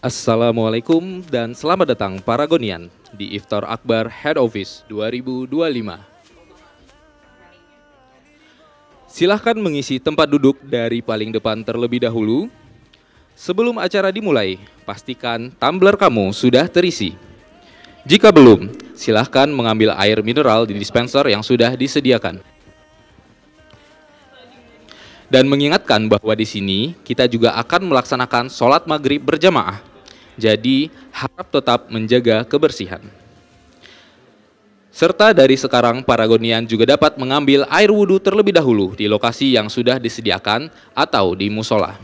Assalamualaikum dan selamat datang Paragonian di Iftar Akbar Head Office 2025. Silahkan mengisi tempat duduk dari paling depan terlebih dahulu. Sebelum acara dimulai, pastikan tumbler kamu sudah terisi. Jika belum, silahkan mengambil air mineral di dispenser yang sudah disediakan. Dan mengingatkan bahwa di sini kita juga akan melaksanakan sholat maghrib berjamaah. Jadi, harap tetap menjaga kebersihan. Serta dari sekarang, Paragonian juga dapat mengambil air wudhu terlebih dahulu di lokasi yang sudah disediakan atau di musola.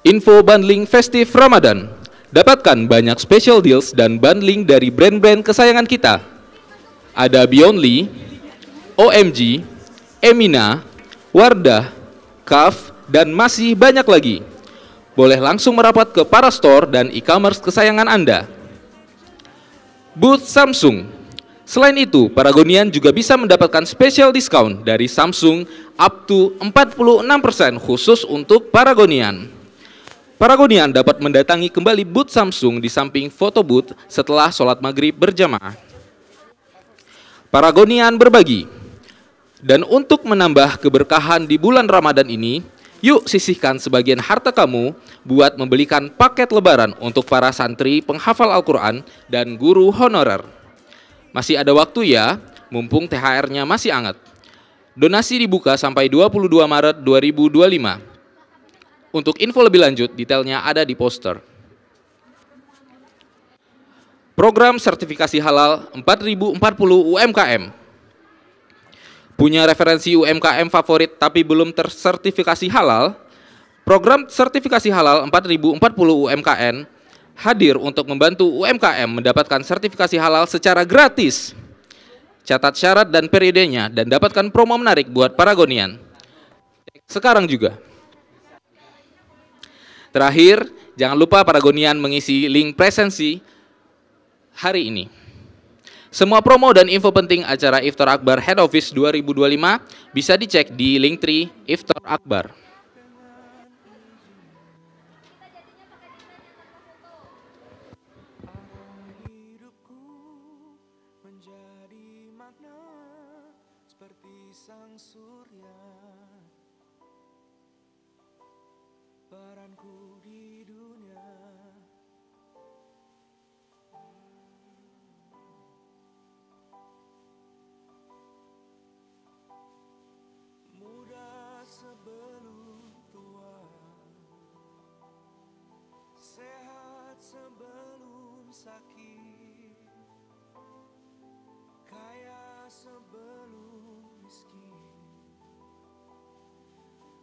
Info bundling festive Ramadan. Dapatkan banyak special deals dan bundling dari brand-brand kesayangan kita. Ada Beyondly, OMG, Emina, Wardah, Kaf, dan masih banyak lagi. Boleh langsung merapat ke para store dan e-commerce kesayangan Anda. Booth Samsung. Selain itu, Paragonian juga bisa mendapatkan special discount dari Samsung up to 46% khusus untuk Paragonian. Paragonian dapat mendatangi kembali booth Samsung di samping foto booth setelah sholat maghrib berjamaah. Paragonian berbagi. Dan untuk menambah keberkahan di bulan Ramadan ini, yuk sisihkan sebagian harta kamu buat membelikan paket lebaran untuk para santri penghafal Al-Quran dan guru honorer. Masih ada waktu ya, mumpung THR-nya masih hangat. Donasi dibuka sampai 22 Maret 2025. Untuk info lebih lanjut, detailnya ada di poster. Program sertifikasi halal 4040 UMKM. Punya referensi UMKM favorit tapi belum tersertifikasi halal? Program sertifikasi halal 4040 UMKM hadir untuk membantu UMKM mendapatkan sertifikasi halal secara gratis. Catat syarat dan periodenya dan dapatkan promo menarik buat Paragonian. Sekarang juga. Terakhir, jangan lupa Paragonian mengisi link presensi hari ini. Semua promo dan info penting acara Iftar Akbar Head Office 2025 bisa dicek di Linktree Iftar Akbar. Peranku di dunia, muda sebelum tua, sehat sebelum sakit, kaya sebelum miskin,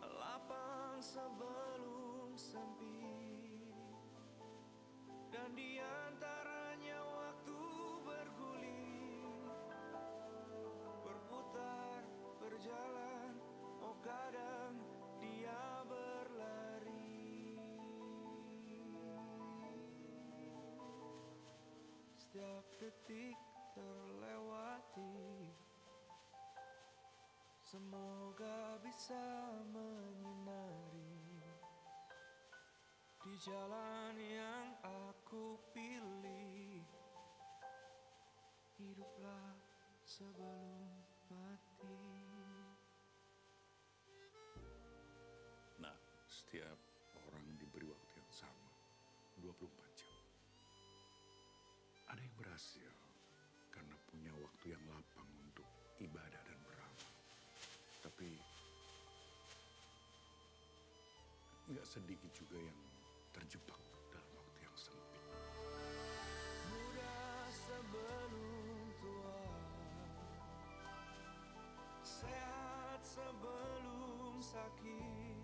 lapang sebelum sempit, dan diantaranya waktu bergulir, berputar, berjalan, oh kadang dia berlari. Setiap detik terlewati, semoga bisa menyinari di jalan yang aku pilih. Hiduplah sebelum mati. Nah, setiap orang diberi waktu yang sama, 24 jam. Ada yang berhasil karena punya waktu yang lapang untuk ibadah dan beramal. Tapi nggak sedikit juga yang terjebak dalam waktu yang sempit. Muda sebelum tua, sehat sebelum sakit,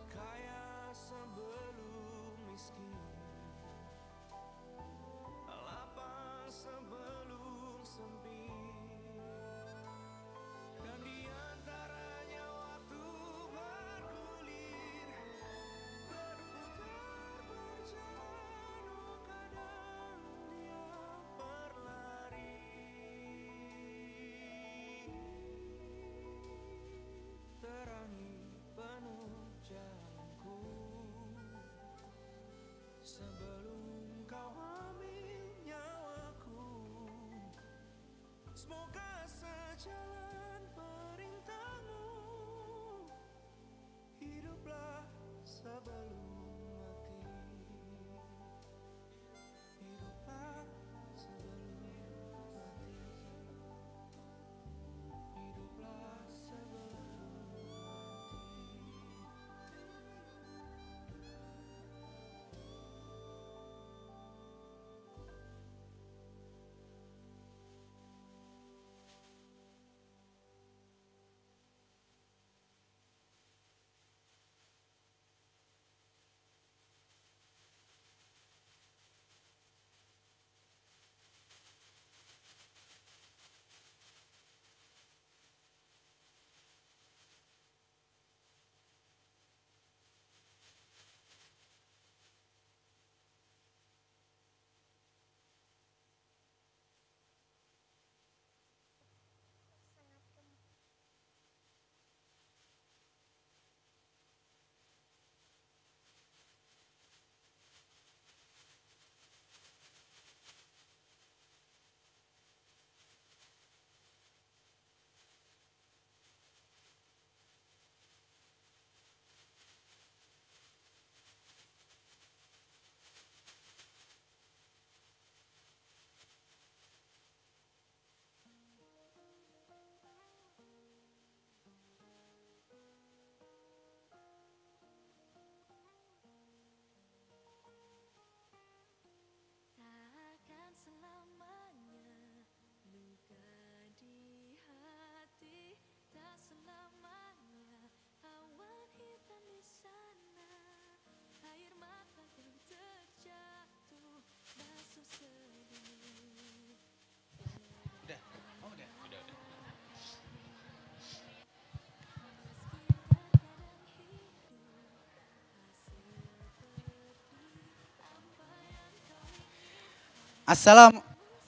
kaya sebelum miskin, lapang sebelum sempit, dan diantaranya waktu bergulir, berputar berjalan.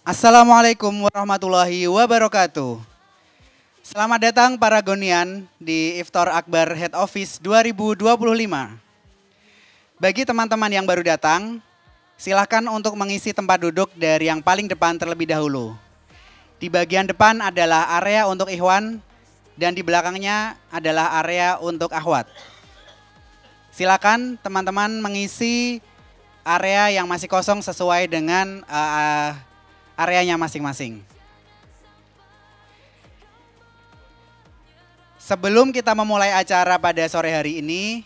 Assalamualaikum warahmatullahi wabarakatuh. Selamat datang para Gonian di Iftar Akbar Head Office 2025. Bagi teman-teman yang baru datang, silakan untuk mengisi tempat duduk dari yang paling depan terlebih dahulu. Di bagian depan adalah area untuk ikhwan dan di belakangnya adalah area untuk akhwat. Silakan teman-teman mengisi area yang masih kosong sesuai dengan areanya masing-masing. Sebelum kita memulai acara pada sore hari ini,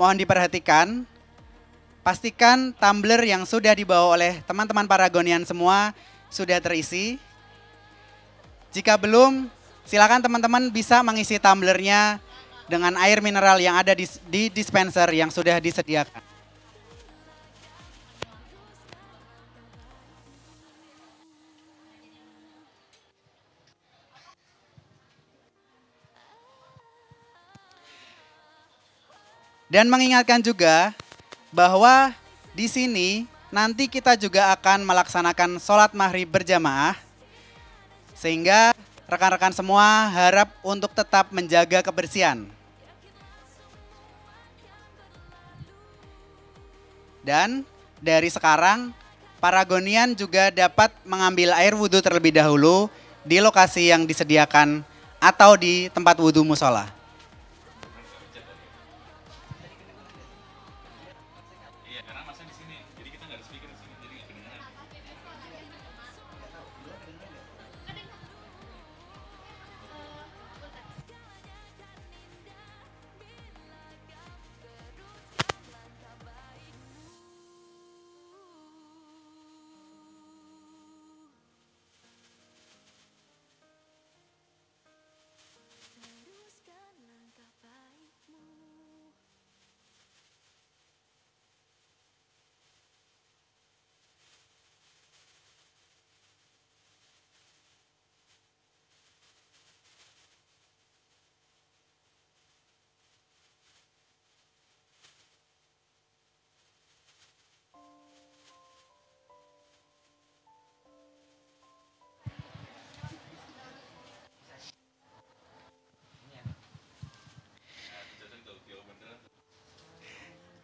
mohon diperhatikan, pastikan tumbler yang sudah dibawa oleh teman-teman Paragonian semua sudah terisi. Jika belum, silakan teman-teman bisa mengisi tumblernya dengan air mineral yang ada di dispenser yang sudah disediakan. Dan mengingatkan juga bahwa di sini nanti kita juga akan melaksanakan sholat maghrib berjamaah. Sehingga rekan-rekan semua harap untuk tetap menjaga kebersihan. Dan dari sekarang, Paragonian juga dapat mengambil air wudhu terlebih dahulu di lokasi yang disediakan atau di tempat wudhu musola.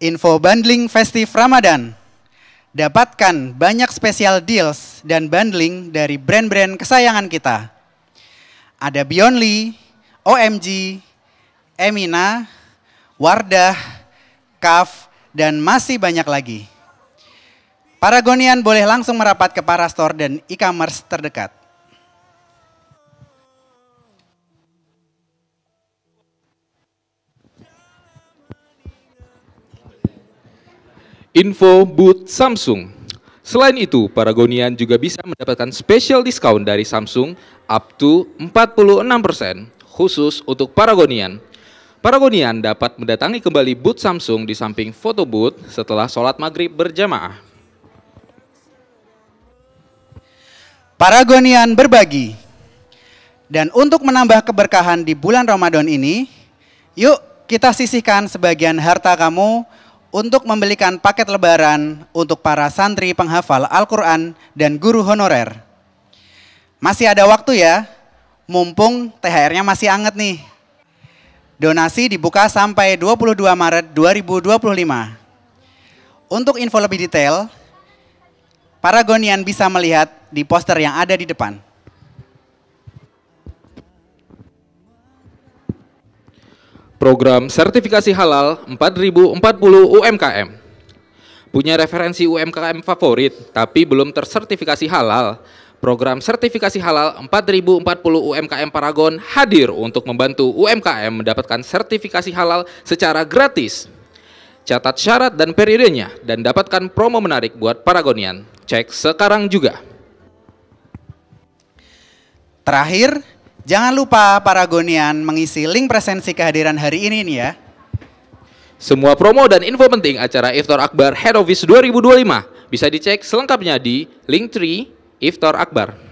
Info bundling Festive Ramadan. Dapatkan banyak spesial deals dan bundling dari brand-brand kesayangan kita. Ada Beyondly, OMG, Emina, Wardah, Kaf, dan masih banyak lagi. Paragonian boleh langsung merapat ke para store dan e-commerce terdekat. Info booth Samsung. Selain itu, Paragonian juga bisa mendapatkan special discount dari Samsung up to 46% khusus untuk Paragonian. Paragonian dapat mendatangi kembali booth Samsung di samping foto booth setelah sholat maghrib berjamaah. Paragonian berbagi. Dan untuk menambah keberkahan di bulan Ramadan ini, yuk kita sisihkan sebagian harta kamu untuk membelikan paket lebaran untuk para santri penghafal Al-Quran dan guru honorer. Masih ada waktu ya, mumpung THR-nya masih anget nih. Donasi dibuka sampai 22 Maret 2025. Untuk info lebih detail, Paragonian bisa melihat di poster yang ada di depan. Program sertifikasi halal 4040 UMKM. Punya referensi UMKM favorit tapi belum tersertifikasi halal? Program sertifikasi halal 4040 UMKM Paragon hadir untuk membantu UMKM mendapatkan sertifikasi halal secara gratis. Catat syarat dan periodenya dan dapatkan promo menarik buat Paragonian. Cek sekarang juga. Semua promo dan info penting acara Iftar Akbar Head Office 2025 bisa dicek selengkapnya di Linktree Iftar Akbar.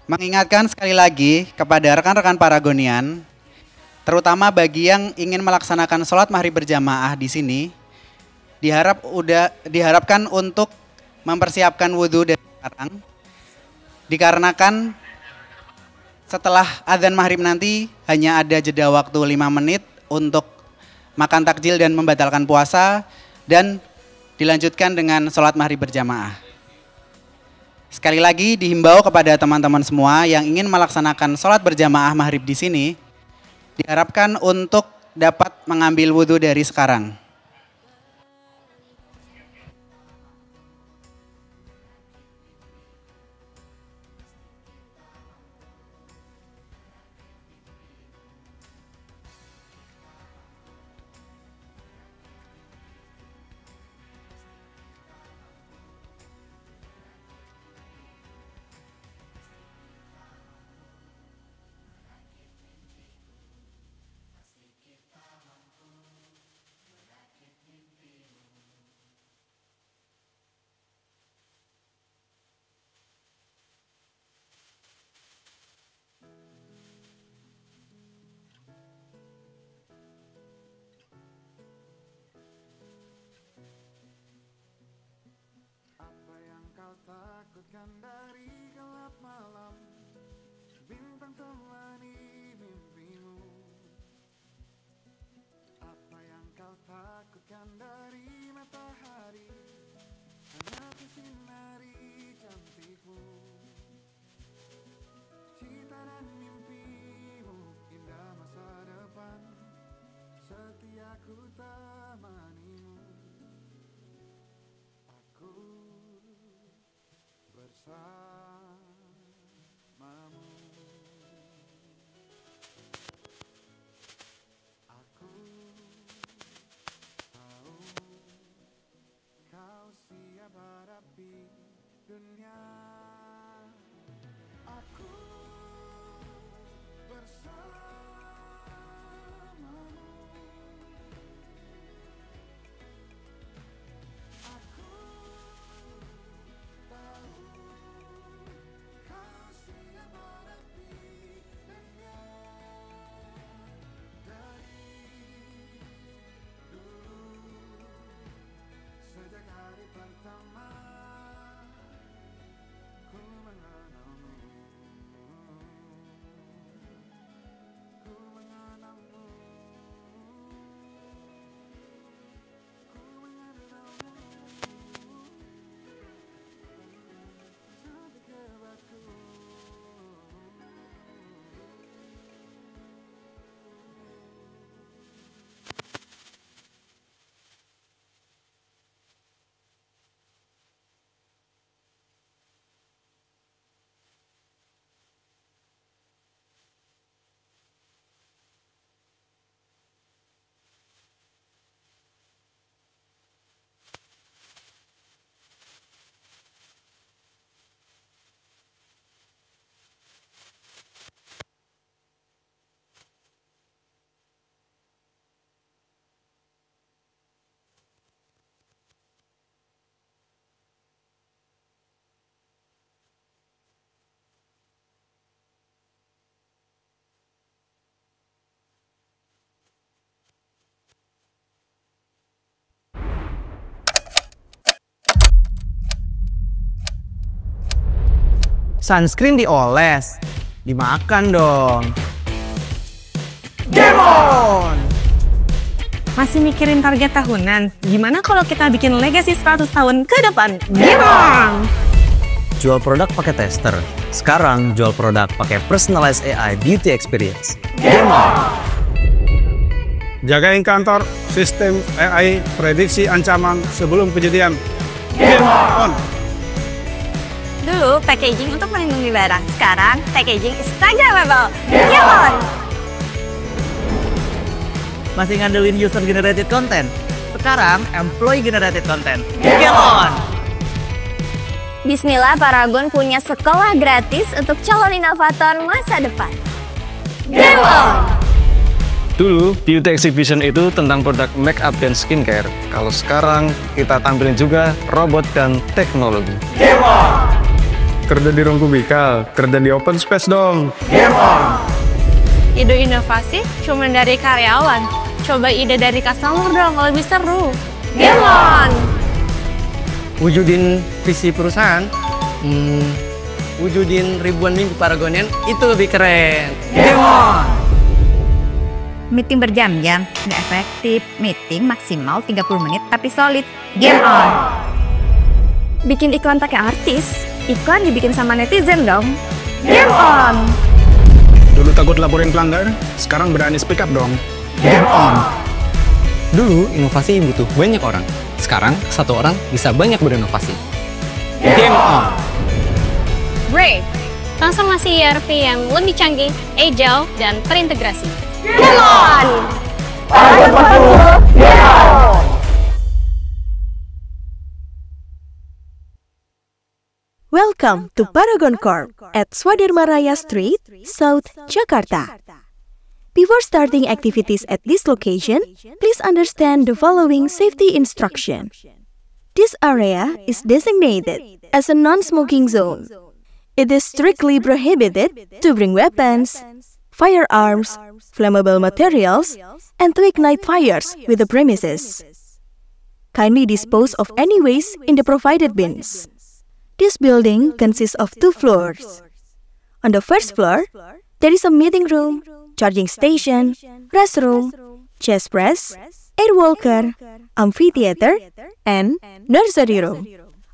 Mengingatkan sekali lagi kepada rekan-rekan Paragonian, terutama bagi yang ingin melaksanakan sholat maghrib berjamaah di sini, diharapkan untuk mempersiapkan wudhu dari sekarang, dikarenakan setelah adzan maghrib nanti hanya ada jeda waktu 5 menit untuk makan takjil dan membatalkan puasa, dan dilanjutkan dengan sholat maghrib berjamaah. Sekali lagi dihimbau kepada teman-teman semua yang ingin melaksanakan sholat berjamaah maghrib di sini, diharapkan untuk dapat mengambil wudhu dari sekarang. Apa yang kau takutkan dari gelap malam, bintang temani mimpimu. Apa yang kau takutkan dari matahari, hanya kesinari cantikmu. Cita dan mimpimu, indah masa depan, setia ku temanimu. Aku bersamamu. Aku tahu kau siap hadapi dunia. Aku bersamamu. Aku tahu kau siap hadapi dunia. Dari dulu, sejak hari pertama ku mengenalmu, ku mengenalmu, ku mengenalmu. Cantik hebatku. Sunscreen dioles, dimakan dong. Game on! Masih mikirin target tahunan? Gimana kalau kita bikin legacy 100 tahun ke depan? Game on! Jual produk pakai tester. Sekarang jual produk pakai personalized AI beauty experience. Game on! Jagain kantor, sistem AI prediksi ancaman sebelum kejadian. Game on! Dulu packaging untuk melindungi barang, sekarang packaging Instagramable. Game on! Masih ngandelin user generated content? Sekarang employee generated content. Game on! Bismillah, Paragon punya sekolah gratis untuk calon inovator masa depan. Game on! Dulu, beauty exhibition itu tentang produk make up dan skincare. Kalau sekarang, kita tampilin juga robot dan teknologi. Game on! Kerja di ruang kubikal, kerja di open space dong. Ide inovasi cuma dari karyawan. Coba ide dari customer dong, lebih seru. Game on! Wujudin visi perusahaan, wujudin ribuan minggu Paragonian itu lebih keren. Game on! Meeting berjam-jam, nggak efektif. Meeting maksimal 30 menit tapi solid. Game on! Bikin iklan pakai artis, iklan dibikin sama netizen dong. Game on! Dulu takut laporin pelanggar, sekarang berani speak up dong. Game on! Dulu inovasi butuh banyak orang, sekarang satu orang bisa banyak berinovasi. Game on! Brave, transformasi ERP yang lebih canggih, agile, dan terintegrasi. Game on! Welcome to Paragon Corp at Swadirma Raya Street, South Jakarta. Before starting activities at this location, please understand the following safety instruction. This area is designated as a non-smoking zone. It is strictly prohibited to bring weapons, firearms, flammable materials, and to ignite fires with the premises. Kindly dispose of any waste in the provided bins. This building consists of 2 floors. On the first floor, there is a meeting room, charging station, restroom, chest press, air walker, amphitheater, and nursery room.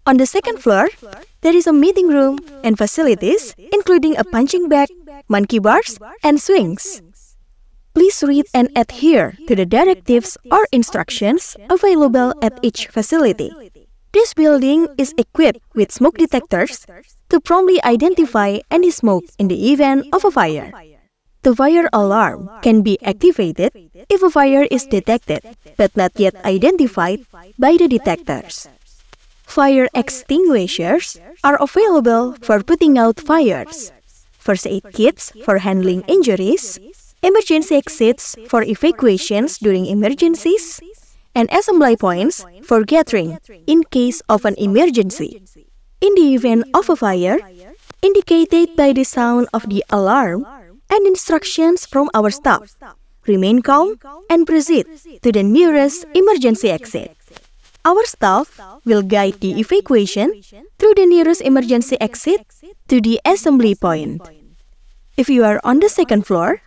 On the second floor, there is a meeting room and facilities including a punching bag, monkey bars, and swings. Please read and adhere to the directives or instructions available at each facility. This building is equipped with smoke detectors to promptly identify any smoke in the event of a fire. The fire alarm can be activated if a fire is detected but not yet identified by the detectors. Fire extinguishers are available for putting out fires, first aid kits for handling injuries, emergency exits for evacuations during emergencies, and assembly points for gathering in case of an emergency. In the event of a fire, indicated by the sound of the alarm and instructions from our staff, remain calm and proceed to the nearest emergency exit. Our staff will guide the evacuation through the nearest emergency exit to the assembly point. If you are on the second floor,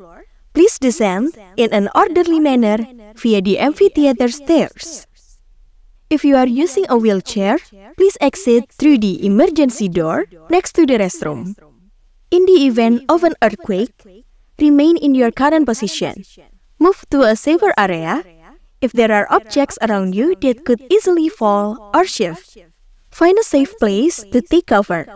please descend in an orderly manner via the amphitheater stairs. If you are using a wheelchair, please exit through the emergency door next to the restroom. In the event of an earthquake, remain in your current position. Move to a safer area if there are objects around you that could easily fall or shift. Find a safe place to take cover,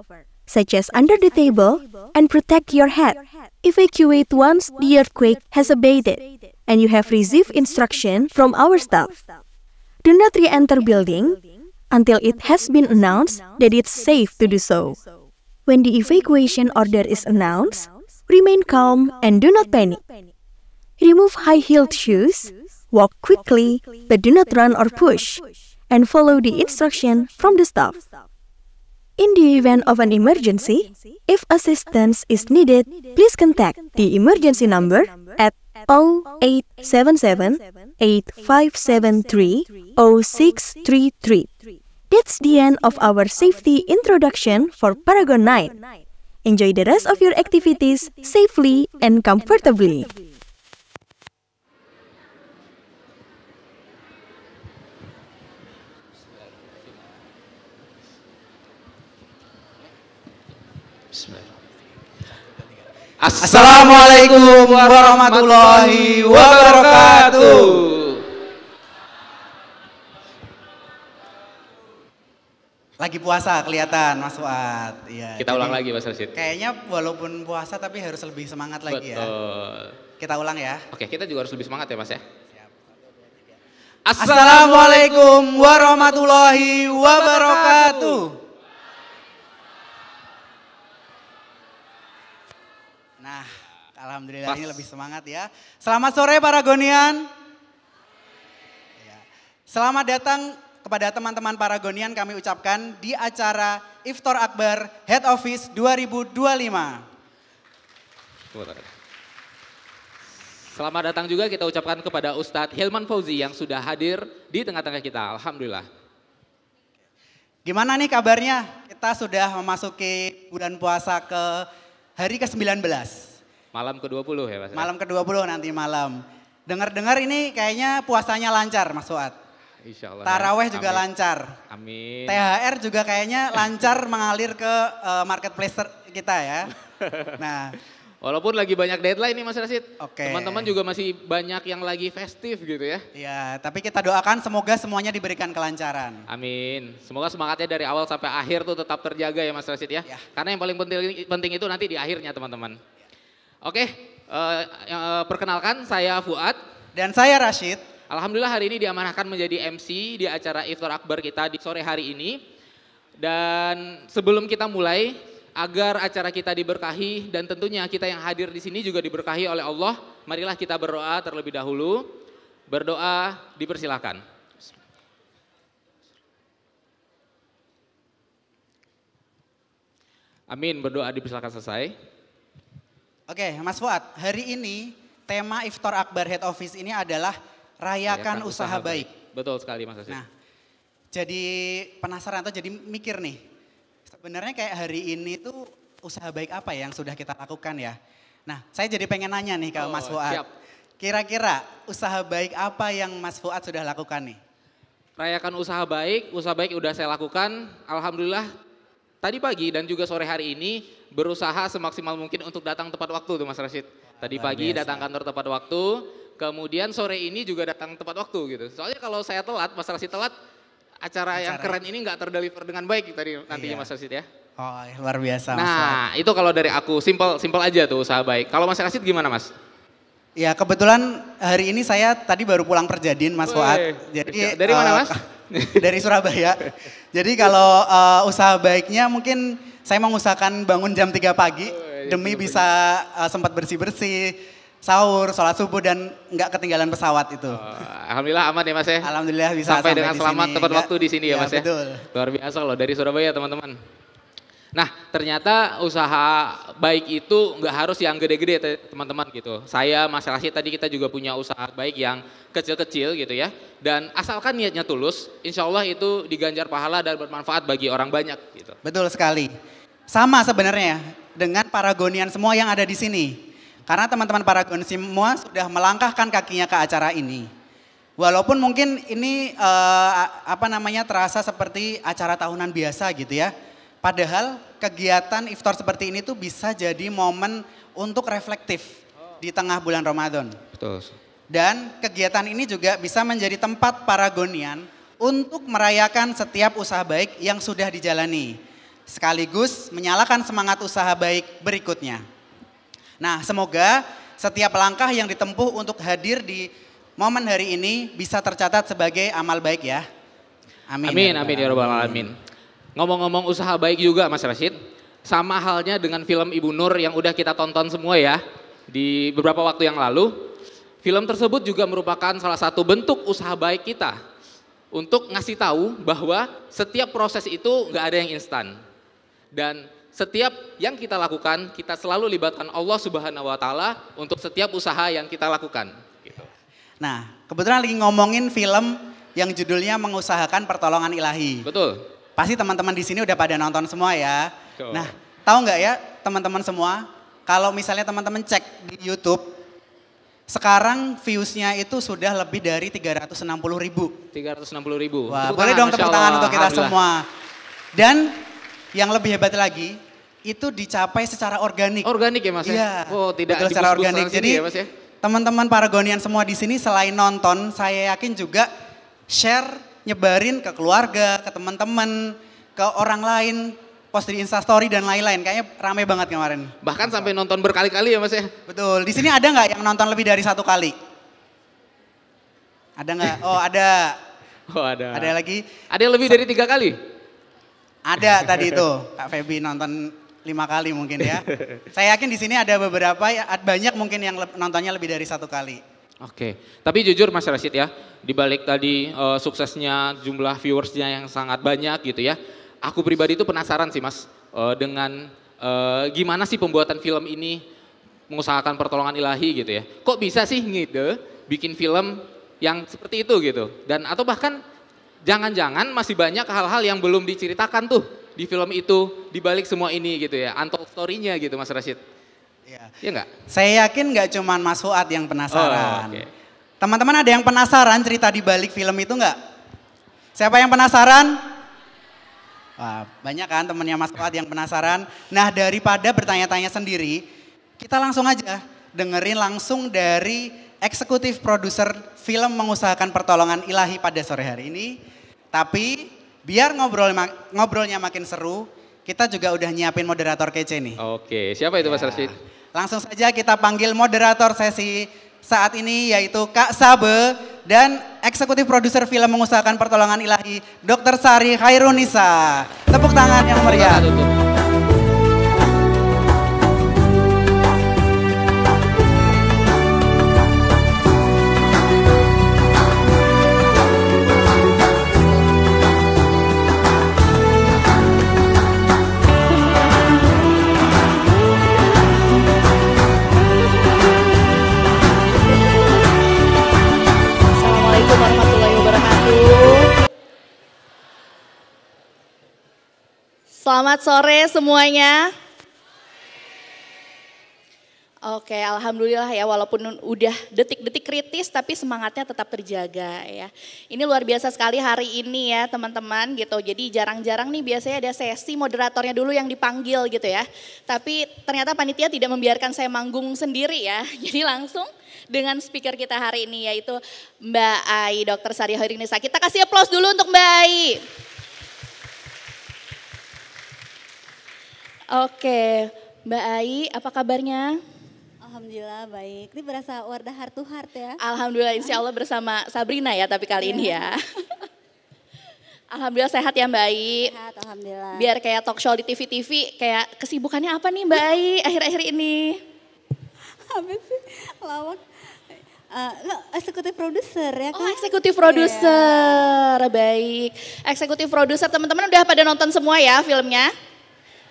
such as under the table, and protect your head. Evacuate once the earthquake has abated and you have received instruction from our staff. Do not re-enter building until it has been announced that it's safe to do so. When the evacuation order is announced, remain calm and do not panic. Remove high-heeled shoes, walk quickly but do not run or push, and follow the instruction from the staff. In the event of an emergency, if assistance is needed, please contact the emergency number at 0877 8573 0633. That's the end of our safety introduction for Paragon 9. Enjoy the rest of your activities safely and comfortably. Assalamualaikum warahmatullahi wabarakatuh. Lagi puasa kelihatan Mas Fuad. Ya, Kita ulang lagi Mas Rashid. Kayaknya walaupun puasa tapi harus lebih semangat lagi ya. Kita ulang ya. Oke, kita juga harus lebih semangat ya Mas ya. Assalamualaikum warahmatullahi wabarakatuh. Nah, alhamdulillah ini lebih semangat ya. Selamat sore Paragonian. Selamat datang kepada teman-teman Paragonian kami ucapkan di acara Iftar Akbar Head Office 2025. Selamat datang juga kita ucapkan kepada Ustadz Hilman Fauzi yang sudah hadir di tengah-tengah kita. Alhamdulillah. Gimana nih kabarnya? Kita sudah memasuki bulan puasa ke hari ke-19. Malam ke-20 ya Mas? Malam ke-20 nanti malam. Dengar-dengar ini kayaknya puasanya lancar Mas Fuad. Insya Allah. Taraweh juga Amin. lancar. Amin. THR juga kayaknya lancar mengalir ke marketplace kita ya. Nah, walaupun lagi banyak deadline nih Mas Rashid. Oke. Teman-teman juga masih banyak yang lagi festif gitu ya. ya tapi kita doakan semoga semuanya diberikan kelancaran. Amin. Semoga semangatnya dari awal sampai akhir tuh tetap terjaga ya Mas Rashid ya. Ya. Karena yang paling penting itu nanti di akhirnya teman-teman. Oke, perkenalkan saya Fuad. Dan saya Rashid. Alhamdulillah hari ini diamanahkan menjadi MC di acara Iftar Akbar kita di sore hari ini. Dan sebelum kita mulai, agar acara kita diberkahi dan tentunya kita yang hadir di sini juga diberkahi oleh Allah, marilah kita berdoa terlebih dahulu. Berdoa dipersilakan. Amin, berdoa dipersilakan selesai. Oke, Mas Fuad, hari ini tema Iftar Akbar Head Office ini adalah Rayakan Usaha Baik. Betul sekali Mas Rashid. Nah, jadi penasaran atau jadi mikir nih, sebenarnya kayak hari ini tuh usaha baik apa yang sudah kita lakukan ya? Nah, saya jadi pengen nanya nih ke Mas Fuad. Siap. Kira-kira usaha baik apa yang Mas Fuad sudah lakukan nih? Rayakan usaha baik udah saya lakukan. Alhamdulillah tadi pagi dan juga sore hari ini berusaha semaksimal mungkin untuk datang tepat waktu tuh Mas Rashid. Tadi pagi datang kantor tepat waktu, kemudian sore ini juga datang tepat waktu gitu. Soalnya kalau saya telat, Mas Rashid telat, acara yang keren ini nggak terdeliver dengan baik tadi nantinya Mas Rashid ya. Oh, luar biasa Mas Fuad. Nah, itu kalau dari aku simple aja tuh usaha baik. Kalau Mas Rashid gimana Mas? Ya kebetulan hari ini saya tadi baru pulang Perjadin Mas Fuad. Jadi dari mana Mas? Dari Surabaya. Jadi kalau usaha baiknya mungkin saya mengusahakan bangun jam 3 pagi demi bisa sempat bersih-bersih, sahur, sholat subuh dan nggak ketinggalan pesawat itu. Alhamdulillah aman ya Mas ya? Alhamdulillah bisa sampai dengan di selamat sini. tepat waktu di sini ya Mas ya? Betul. Luar biasa loh dari Surabaya teman-teman. Nah ternyata usaha baik itu nggak harus yang gede-gede teman-teman gitu. Saya, Mas Rashid tadi kita juga punya usaha baik yang kecil-kecil gitu ya. Dan asalkan niatnya tulus, insya Allah itu diganjar pahala dan bermanfaat bagi orang banyak gitu. Betul sekali. Sama sebenarnya dengan Paragonian semua yang ada di sini. Karena teman-teman Paragon semua sudah melangkahkan kakinya ke acara ini. Walaupun mungkin ini terasa seperti acara tahunan biasa gitu ya. Padahal kegiatan iftar seperti ini tuh bisa jadi momen untuk reflektif di tengah bulan Ramadan. Betul. Dan kegiatan ini juga bisa menjadi tempat Paragonian untuk merayakan setiap usaha baik yang sudah dijalani. Sekaligus menyalakan semangat usaha baik berikutnya. Nah, semoga setiap langkah yang ditempuh untuk hadir di momen hari ini bisa tercatat sebagai amal baik ya. Amin. Amin ya rabbal alamin. Ngomong-ngomong usaha baik juga Mas Rashid, sama halnya dengan film Ibu Nur yang udah kita tonton semua ya di beberapa waktu yang lalu. Film tersebut juga merupakan salah satu bentuk usaha baik kita untuk ngasih tahu bahwa setiap proses itu nggak ada yang instan. Dan setiap yang kita lakukan, kita selalu libatkan Allah Subhanahu wa Ta'ala untuk setiap usaha yang kita lakukan. Gitu. Nah, kebetulan lagi ngomongin film yang judulnya Mengusahakan Pertolongan Ilahi. Betul. Pasti teman-teman di sini udah pada nonton semua ya. Betul. Nah, tahu nggak ya teman-teman semua, kalau misalnya teman-teman cek di YouTube, sekarang views-nya itu sudah lebih dari 360.000. 360.000. Wah, boleh dong tepuk tangan untuk kita semua. Dan yang lebih hebat lagi, itu dicapai secara organik. Organik ya Mas? Iya. Oh, tidak betul, secara organik. Jadi ya, Mas ya? teman-teman Paragonian semua di sini selain nonton, saya yakin juga share, nyebarin ke keluarga, ke teman-teman, ke orang lain, post di Instastory dan lain-lain. Kayaknya rame banget kemarin. Bahkan sampai nonton berkali-kali ya Mas ya? Betul. Di sini ada nggak yang nonton lebih dari 1 kali? Ada nggak? Oh ada. Oh ada. Ada lagi? Ada yang lebih dari 3 kali? Ada tadi itu, Kak Feby nonton 5 kali mungkin ya. Saya yakin di sini ada beberapa, banyak mungkin yang nontonnya lebih dari 1 kali. Oke, tapi jujur Mas Rashid ya, dibalik tadi suksesnya jumlah viewersnya yang sangat banyak gitu ya, aku pribadi itu penasaran sih Mas dengan gimana sih pembuatan film ini mengusahakan pertolongan ilahi gitu ya. Kok bisa sih ngide bikin film yang seperti itu gitu, dan atau bahkan jangan-jangan masih banyak hal-hal yang belum diceritakan tuh di film itu dibalik semua ini gitu ya, untold story-nya gitu Mas Rashid. Iya enggak? Saya yakin nggak cuman Mas Fuad yang penasaran. Oh, oke. Teman-teman ada yang penasaran cerita di balik film itu nggak? Siapa yang penasaran? Wah, banyak kan temennya Mas Fuad yang penasaran. Nah, daripada bertanya-tanya sendiri, kita langsung aja dengerin langsung dari eksekutif produser film mengusahakan pertolongan ilahi pada sore hari ini. Tapi biar ngobrolnya makin seru, kita juga udah nyiapin moderator kece nih. Oke, siapa itu Mas Rashid? Langsung saja kita panggil moderator sesi saat ini yaitu Kak Sabe dan eksekutif produser film mengusahakan pertolongan ilahi Dr. Sari Khairunisa. Tepuk tangan yang meriah. Assalamualaikum warahmatullahi wabarakatuh. Selamat sore semuanya. Oke, alhamdulillah ya, walaupun udah detik-detik kritis tapi semangatnya tetap terjaga ya. Ini luar biasa sekali hari ini ya teman-teman gitu. Jadi jarang-jarang nih biasanya ada sesi moderatornya dulu yang dipanggil gitu ya. Tapi ternyata panitia tidak membiarkan saya manggung sendiri ya. Jadi langsung dengan speaker kita hari ini yaitu Mbak Ai Dr. Sari Khairunisa. Kita kasih aplaus dulu untuk Mbak Ai. Oke, Mbak Ai apa kabarnya? Alhamdulillah baik, ini berasa Wardah Heart to Heart ya. Alhamdulillah insya Allah bersama Sabrina ya tapi kali ini ya. Alhamdulillah sehat ya Mbak Ai. Sehat, alhamdulillah. Biar kayak talk show di TV-TV, kayak kesibukannya apa nih Mbak Ai akhir-akhir ini? Apa sih, lawak. Eksekutif produser ya kan? Oh eksekutif produser, baik. Eksekutif produser teman-teman udah pada nonton semua ya filmnya?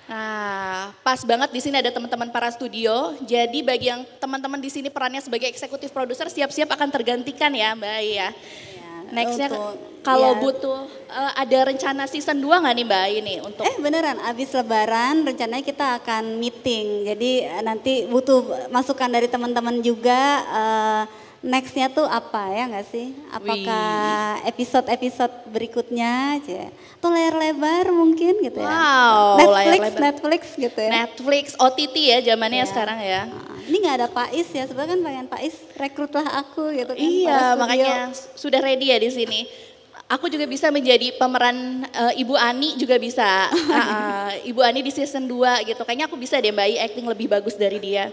Nah, pas banget di sini ada teman-teman para studio. Jadi bagi yang teman-teman di sini perannya sebagai eksekutif produser siap-siap akan tergantikan ya, Mbak Ai ya. Nextnya kalau butuh ada rencana season 2 nggak nih Mbak Ai nih untuk? Beneran, abis lebaran rencananya kita akan meeting. Jadi nanti butuh masukan dari teman-teman juga. Nextnya tuh apa ya nggak sih? Apakah episode-episode berikutnya aja? Atau layar lebar mungkin gitu ya? Wow, Netflix gitu ya? Netflix, OTT ya zamannya sekarang ya. Ini nggak ada Pak Is ya, sebenarnya kan pengen Pak Is rekrutlah aku gitu kan. Iya, makanya sudah ready ya di sini. Aku juga bisa menjadi pemeran Ibu Ani juga bisa. Ibu Ani di season 2 gitu. Kayaknya aku bisa deh Mbak Ai acting lebih bagus dari dia.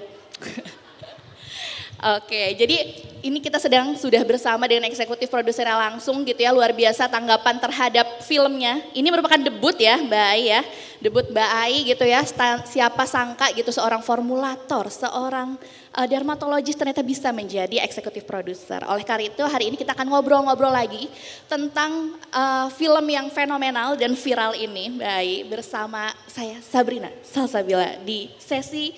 Oke, jadi ini kita sudah bersama dengan eksekutif produsernya langsung gitu ya, luar biasa tanggapan terhadap filmnya. Ini merupakan debut ya Mbak Ai ya, debut Mbak Ai gitu ya, siapa sangka gitu seorang formulator, seorang dermatologis ternyata bisa menjadi eksekutif produser. Oleh karena itu hari ini kita akan ngobrol-ngobrol lagi tentang film yang fenomenal dan viral ini Mbak Ai bersama saya Sabrina Salsabila di sesi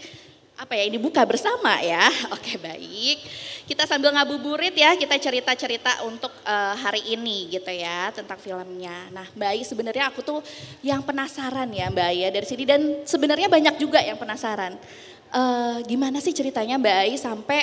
ini buka bersama ya. Oke baik, kita sambil ngabuburit ya, kita cerita-cerita untuk hari ini gitu ya tentang filmnya. Nah Mbak Ai sebenarnya aku tuh yang penasaran ya Mbak Ai ya dari sini, dan sebenarnya banyak juga yang penasaran. Gimana sih ceritanya Mbak Ai sampai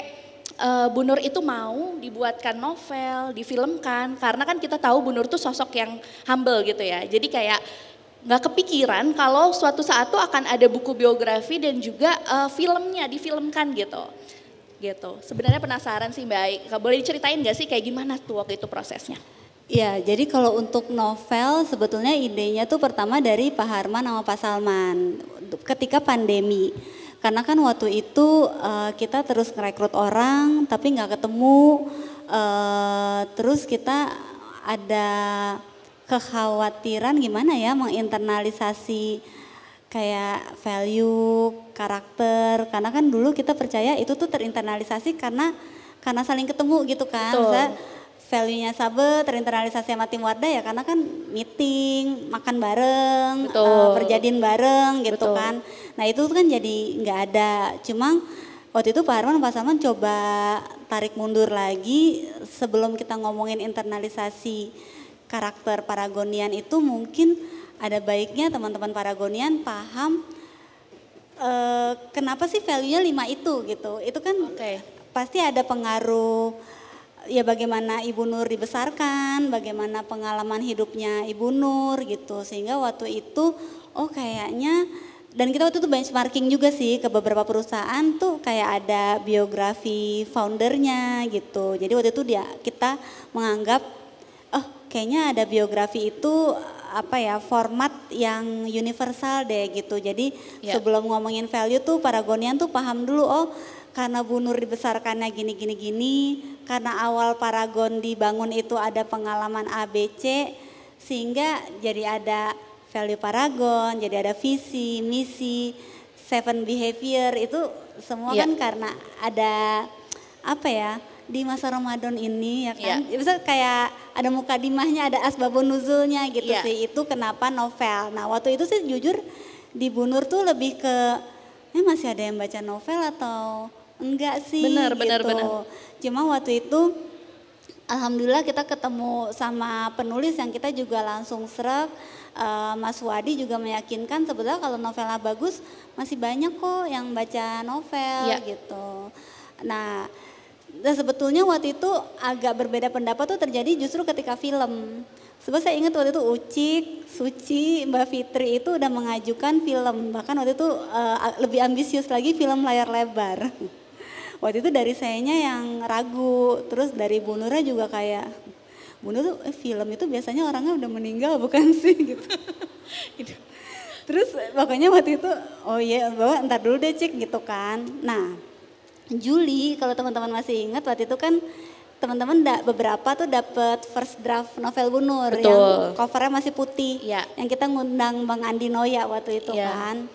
Bu Nur itu mau dibuatkan novel, difilmkan, karena kan kita tahu Bu Nur tuh sosok yang humble gitu ya. Jadi kayak nggak kepikiran kalau suatu saat tuh akan ada buku biografi dan juga filmnya difilmkan gitu. Sebenarnya penasaran sih Mbak Ai, boleh diceritain nggak sih kayak gimana tuh waktu itu prosesnya? Ya, jadi kalau untuk novel sebetulnya idenya tuh pertama dari Pak Harman sama Pak Salman ketika pandemi. Karena kan waktu itu kita terus ngerekrut orang tapi nggak ketemu, terus kita ada kekhawatiran gimana ya menginternalisasi kayak value, karakter. Karena kan dulu kita percaya itu tuh terinternalisasi karena karena saling ketemu gitu kan. Betul. Misalnya value-nya Sabe terinternalisasi sama tim Wardah ya karena kan meeting, makan bareng, Betul. perjadian bareng gitu Betul. kan. Nah itu kan jadi nggak ada. Cuma waktu itu Pak Harman Pak Salman coba tarik mundur lagi sebelum kita ngomongin internalisasi karakter Paragonian itu mungkin ada baiknya teman-teman Paragonian paham kenapa sih value-nya 5 itu gitu. Itu kan pasti ada pengaruh ya bagaimana Ibu Nur dibesarkan, bagaimana pengalaman hidupnya Ibu Nur gitu. Sehingga waktu itu kayaknya dan kita waktu itu benchmarking juga sih ke beberapa perusahaan tuh kayak ada biografi foundernya gitu. Jadi waktu itu kita menganggap kayaknya ada biografi itu format yang universal deh gitu. Jadi sebelum ngomongin value tuh Paragonian tuh paham dulu karena Bu Nur dibesarkannya gini, karena awal Paragon dibangun itu ada pengalaman ABC, sehingga jadi ada value Paragon, jadi ada visi, misi, 7 behavior, itu semua kan karena ada di masa Ramadan ini ya kan. Bisa kayak ada mukadimahnya, ada asbabun nuzulnya gitu sih, itu kenapa novel. Nah waktu itu sih jujur di Bu Nur tuh lebih ke, masih ada yang baca novel atau enggak sih Benar. Cuma waktu itu alhamdulillah kita ketemu sama penulis yang kita juga langsung sreg. Mas Wadi juga meyakinkan sebetulnya kalau novelnya bagus masih banyak kok yang baca novel gitu. Nah sebetulnya waktu itu agak berbeda pendapat tuh terjadi justru ketika film. Sebab saya ingat waktu itu Ucik, Suci, Mbak Fitri itu udah mengajukan film. Bahkan waktu itu lebih ambisius lagi film layar lebar. Waktu itu dari sayanya yang ragu, terus dari Bu Nurnya juga kayak, Bu Nur tuh film itu biasanya orangnya udah meninggal bukan sih gitu. Terus pokoknya waktu itu, bahwa ntar dulu deh Cik gitu kan. Nah Juli kalau teman-teman masih ingat waktu itu kan teman-teman beberapa tuh dapat first draft novel Bu Nur yang covernya masih putih. Yang kita ngundang Bang Andi Noya waktu itu kan.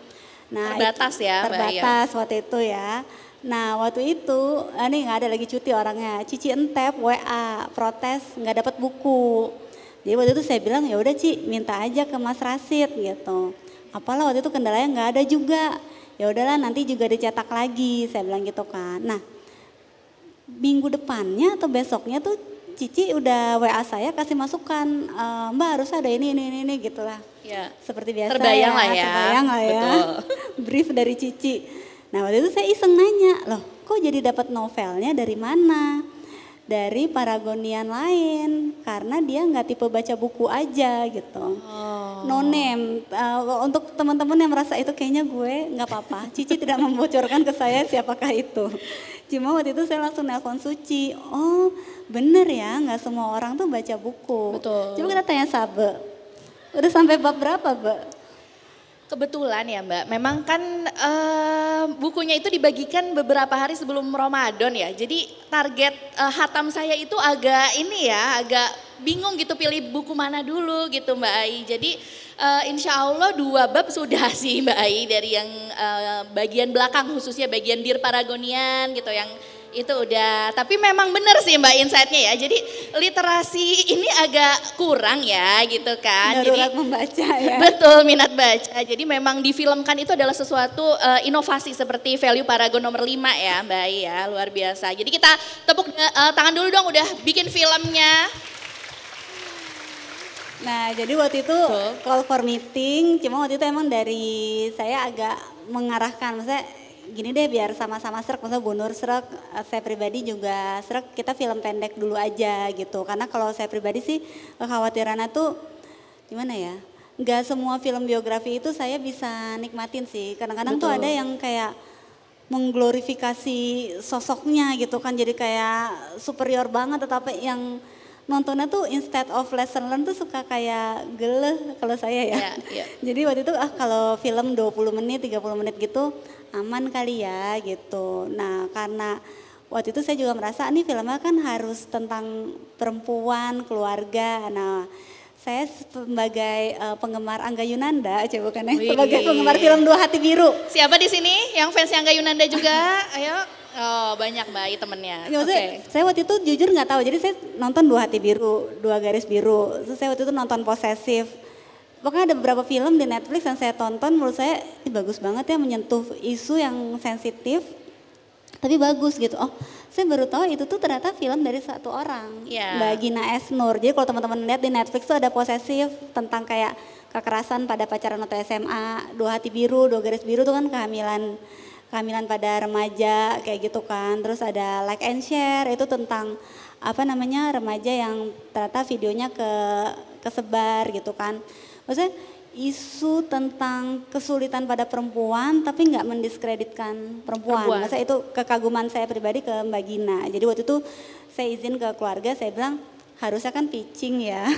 Nah, terbatas terbatas waktu itu ya. Nah waktu itu, ini nggak ada lagi cuti orangnya, Cici Entep WA protes nggak dapat buku. Jadi waktu itu saya bilang ya udah Ci minta aja ke Mas Rasid gitu. Apalah waktu itu kendalanya nggak ada juga. Ya udahlah nanti juga dicetak lagi, saya bilang gitu kan. Nah minggu depannya atau besoknya tuh Cici udah WA saya kasih masukan, Mbak harus ada ini gitulah. Ya. Seperti biasa terbayang lah ya. Terbayang lah ya. Brief dari Cici. Nah waktu itu saya iseng nanya, loh kok jadi dapat novelnya dari mana? Dari Paragonian lain, karena dia nggak tipe baca buku aja gitu. No name, untuk teman-teman yang merasa itu kayaknya gue nggak apa-apa. Cici tidak membocorkan ke saya siapakah itu. Cuma waktu itu saya langsung nelpon Suci, bener ya nggak semua orang tuh baca buku. Betul. Coba kita tanya Sabe, udah sampai bab berapa Mbak? Kebetulan ya Mbak, memang kan bukunya itu dibagikan beberapa hari sebelum Ramadan ya. Jadi target hatam saya itu agak agak bingung gitu pilih buku mana dulu gitu Mbak Ai. Jadi insya Allah 2 bab sudah sih Mbak Ai dari yang bagian belakang khususnya bagian Dear Paragonian gitu yang itu udah, tapi memang benar sih Mbak insight-nya ya. Jadi literasi ini agak kurang ya gitu kan. Darurat jadi membaca ya. Betul, minat baca. Jadi memang difilmkan itu adalah sesuatu inovasi seperti value Paragon nomor 5 ya Mbak ya, luar biasa. Jadi kita tepuk tangan dulu dong udah bikin filmnya. Nah jadi waktu itu call for meeting, cuma waktu itu emang dari saya agak mengarahkan, maksudnya gini deh biar sama-sama srek, maksudnya Bu Nur srek, saya pribadi juga srek, kita film pendek dulu aja gitu. Karena kalau saya pribadi sih kekhawatirannya tuh gimana ya, nggak semua film biografi itu saya bisa nikmatin sih. Kadang-kadang tuh ada yang kayak mengglorifikasi sosoknya gitu kan, jadi kayak superior banget, tetapi yang nontonnya tuh instead of lesson learn tuh suka kayak geleh kalau saya ya. Jadi waktu itu kalau film 20 menit, 30 menit gitu aman kali ya gitu. Nah karena waktu itu saya juga merasa nih filmnya kan harus tentang perempuan, keluarga. Nah saya sebagai penggemar Angga Yunanda, coba kan ya, sebagai penggemar film Dua Hati Biru. Siapa di sini yang fans Angga Yunanda juga? Ayo. Oh banyak Mbak Ai temennya. Ya, maksudnya saya waktu itu jujur nggak tahu, jadi saya nonton Dua Hati Biru, Dua Garis Biru, terus saya waktu itu nonton Posesif. Pokoknya ada beberapa film di Netflix yang saya tonton, menurut saya ini bagus banget ya, menyentuh isu yang sensitif, tapi bagus gitu. Oh saya baru tahu itu tuh ternyata film dari satu orang, Mbak Gina Esnur. Jadi kalau teman-teman lihat di Netflix tuh ada Posesif tentang kayak kekerasan pada pacaran atau SMA, Dua Hati Biru, Dua Garis Biru tuh kan kehamilan pada remaja kayak gitu kan. Terus ada Like and Share, itu tentang remaja yang ternyata videonya kesebar gitu kan. Maksudnya isu tentang kesulitan pada perempuan tapi nggak mendiskreditkan perempuan. Maksudnya itu kekaguman saya pribadi ke Mbak Gina. Jadi waktu itu saya izin ke keluarga, saya bilang harusnya kan pitching ya.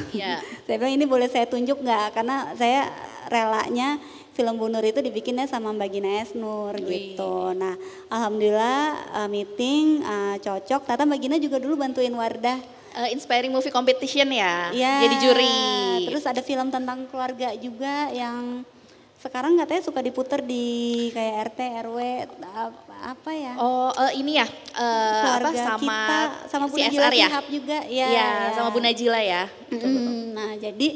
Saya bilang ini boleh saya tunjuk nggak, karena saya relanya film Bu Nur itu dibikinnya sama Mbak Gina Esnur gitu. Nah alhamdulillah meeting cocok. Ternyata Mbak Gina juga dulu bantuin Wardah Inspiring Movie Competition ya, jadi juri. Terus ada film tentang keluarga juga yang sekarang katanya suka diputer di kayak RT, RW, apa ya? Oh ini ya, keluarga sama kita, sama Bu CSR Najila ya? Shihab juga. Ya, sama Bu Najila ya. Nah jadi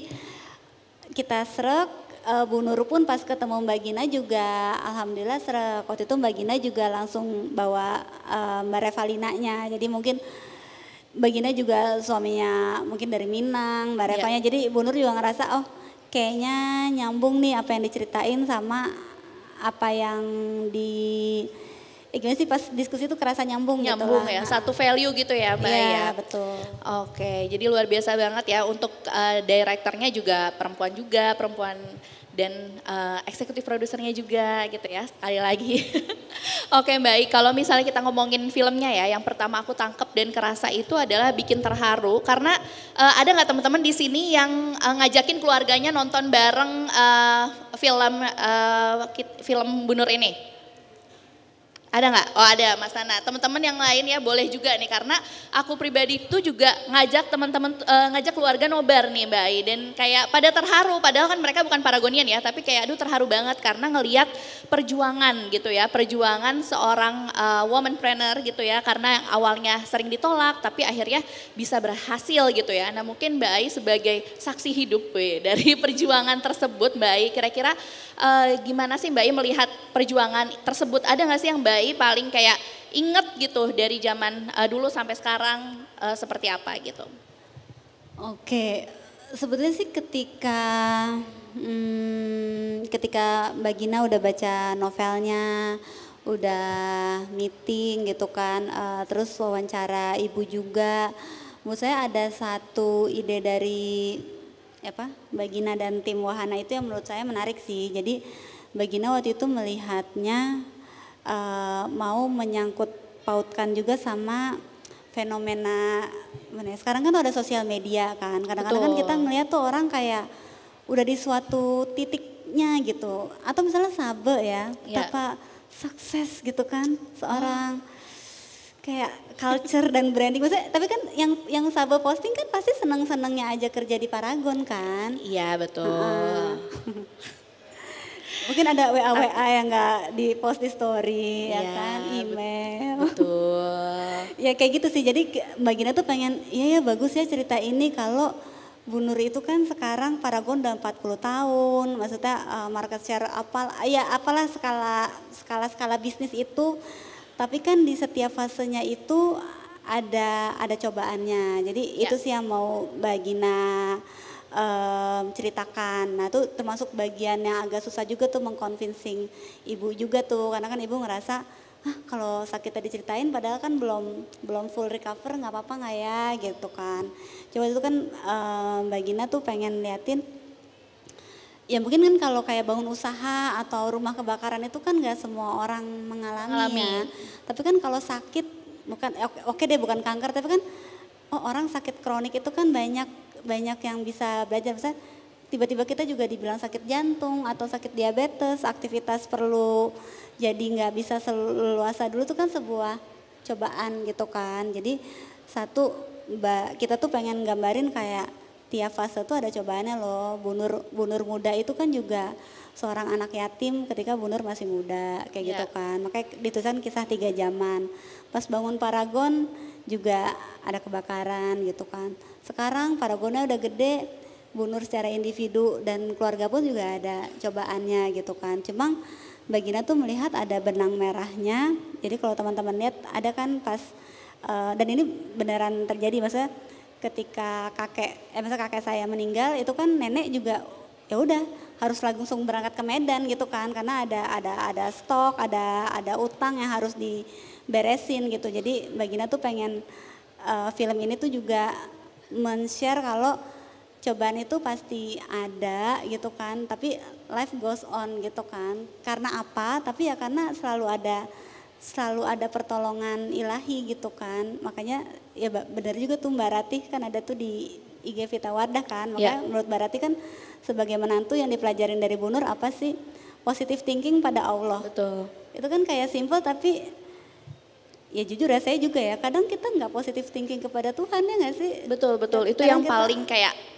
kita srek, Bu Nur pun pas ketemu Mbak Gina juga alhamdulillah srek. Waktu itu Mbak Gina juga langsung bawa Mbak Revalinanya, jadi mungkin Mbak Gina juga suaminya mungkin dari Minang, Mbak Revanya. Jadi Bu Nur juga ngerasa oh kayaknya nyambung nih apa yang diceritain sama apa yang gimana sih pas diskusi itu kerasa nyambung gitu lah. Ya, satu value gitu ya Mbak ya. Betul. Oke, jadi luar biasa banget ya untuk direkturnya juga perempuan dan eksekutif produsernya juga gitu ya, sekali lagi. Oke Mbak Ai, kalau misalnya kita ngomongin filmnya ya, yang pertama aku tangkep dan kerasa itu adalah bikin terharu karena ada nggak teman-teman di sini yang ngajakin keluarganya nonton bareng film Bu Nur ini? Ada nggak? Oh ada Mas Nana. Teman-teman yang lain ya boleh juga nih, karena aku pribadi itu juga ngajak teman-teman, ngajak keluarga nobar nih Mbak Ai, dan kayak pada terharu, padahal kan mereka bukan Paragonian ya, tapi kayak aduh terharu banget karena ngelihat perjuangan gitu ya, perjuangan seorang womanpreneur gitu ya, karena yang awalnya sering ditolak tapi akhirnya bisa berhasil gitu ya. Nah mungkin Mbak Ai sebagai saksi hidup dari perjuangan tersebut, Mbak Ai kira-kira gimana sih Mbak Ai melihat perjuangan tersebut? Ada nggak sih yang Mbak Ai paling kayak inget gitu dari zaman dulu sampai sekarang seperti apa gitu? Oke, sebetulnya sih ketika Mbak Gina udah baca novelnya, udah meeting gitu kan, terus wawancara ibu juga, menurut saya ada satu ide dari Mbak Gina dan tim Wahana itu yang menurut saya menarik sih. Jadi Mbak Gina waktu itu melihatnya mau menyangkut pautkan juga sama fenomena sekarang kan ada sosial media kan. Kadang-kadang kan kita ngeliat tuh orang kayak udah di suatu titiknya gitu. Atau misalnya Sabe ya, betapa sukses gitu kan seorang kayak culture dan branding. Maksudnya, tapi kan yang Sabe posting kan pasti seneng-senengnya aja kerja di Paragon kan. Iya betul. Mungkin ada WA yang nggak di post di story ya kan, email. Betul. Ya kayak gitu sih. Jadi Mbak Gina tuh pengen, iya ya bagus ya cerita ini kalau Bu Nur itu kan sekarang Paragon udah 40 tahun. Maksudnya market share apalah skala bisnis itu. Tapi kan di setiap fasenya itu ada cobaannya. Jadi itu sih yang mau Mbak Gina ceritakan. Nah itu termasuk bagian yang agak susah juga tuh mengconvincing ibu juga tuh, karena kan ibu ngerasa kalau sakitnya diceritain padahal kan belum full recover, nggak apa-apa nggak ya gitu kan. Coba itu kan Mbak Gina tuh pengen liatin ya mungkin kan kalau kayak bangun usaha atau rumah kebakaran itu kan nggak semua orang mengalami ya. Tapi kan kalau sakit bukan oke deh bukan kanker, tapi kan orang sakit kronik itu kan banyak yang bisa belajar. Misalnya tiba-tiba kita juga dibilang sakit jantung atau sakit diabetes, aktivitas perlu jadi nggak bisa seluasa dulu, itu kan sebuah cobaan gitu kan. Jadi kita tuh pengen gambarin kayak tiap fase tuh ada cobaannya loh. Bunur muda itu kan juga seorang anak yatim ketika Bunur masih muda kayak gitu kan. Makanya ditulisan kisah 3 zaman. Pas bangun Paragon juga ada kebakaran gitu kan. Sekarang Paragonnya udah gede, Bunur secara individu dan keluarga pun juga ada cobaannya gitu kan. Cuma Mbak Gina tuh melihat ada benang merahnya. Jadi kalau teman-teman lihat ada kan pas dan ini beneran terjadi, maksudnya ketika kakek saya meninggal itu kan nenek juga ya udah harus langsung berangkat ke Medan gitu kan, karena ada stok, ada utang yang harus diberesin gitu. Jadi Mbak Gina tuh pengen film ini tuh juga men-share kalau cobaan itu pasti ada gitu kan, tapi life goes on gitu kan. Karena apa? Tapi ya karena selalu ada pertolongan ilahi gitu kan. Makanya ya benar juga tuh Mbak Ratih kan ada tuh di IG Vita Wardah kan. Makanya menurut Mbak Ratih kan sebagai menantu yang dipelajarin dari Bu Nur apa sih? Positive thinking pada Allah. Betul. Itu kan kayak simple tapi ya jujur ya saya juga ya kadang kita nggak positive thinking kepada Tuhan ya nggak sih? Betul. Itu yang paling kayak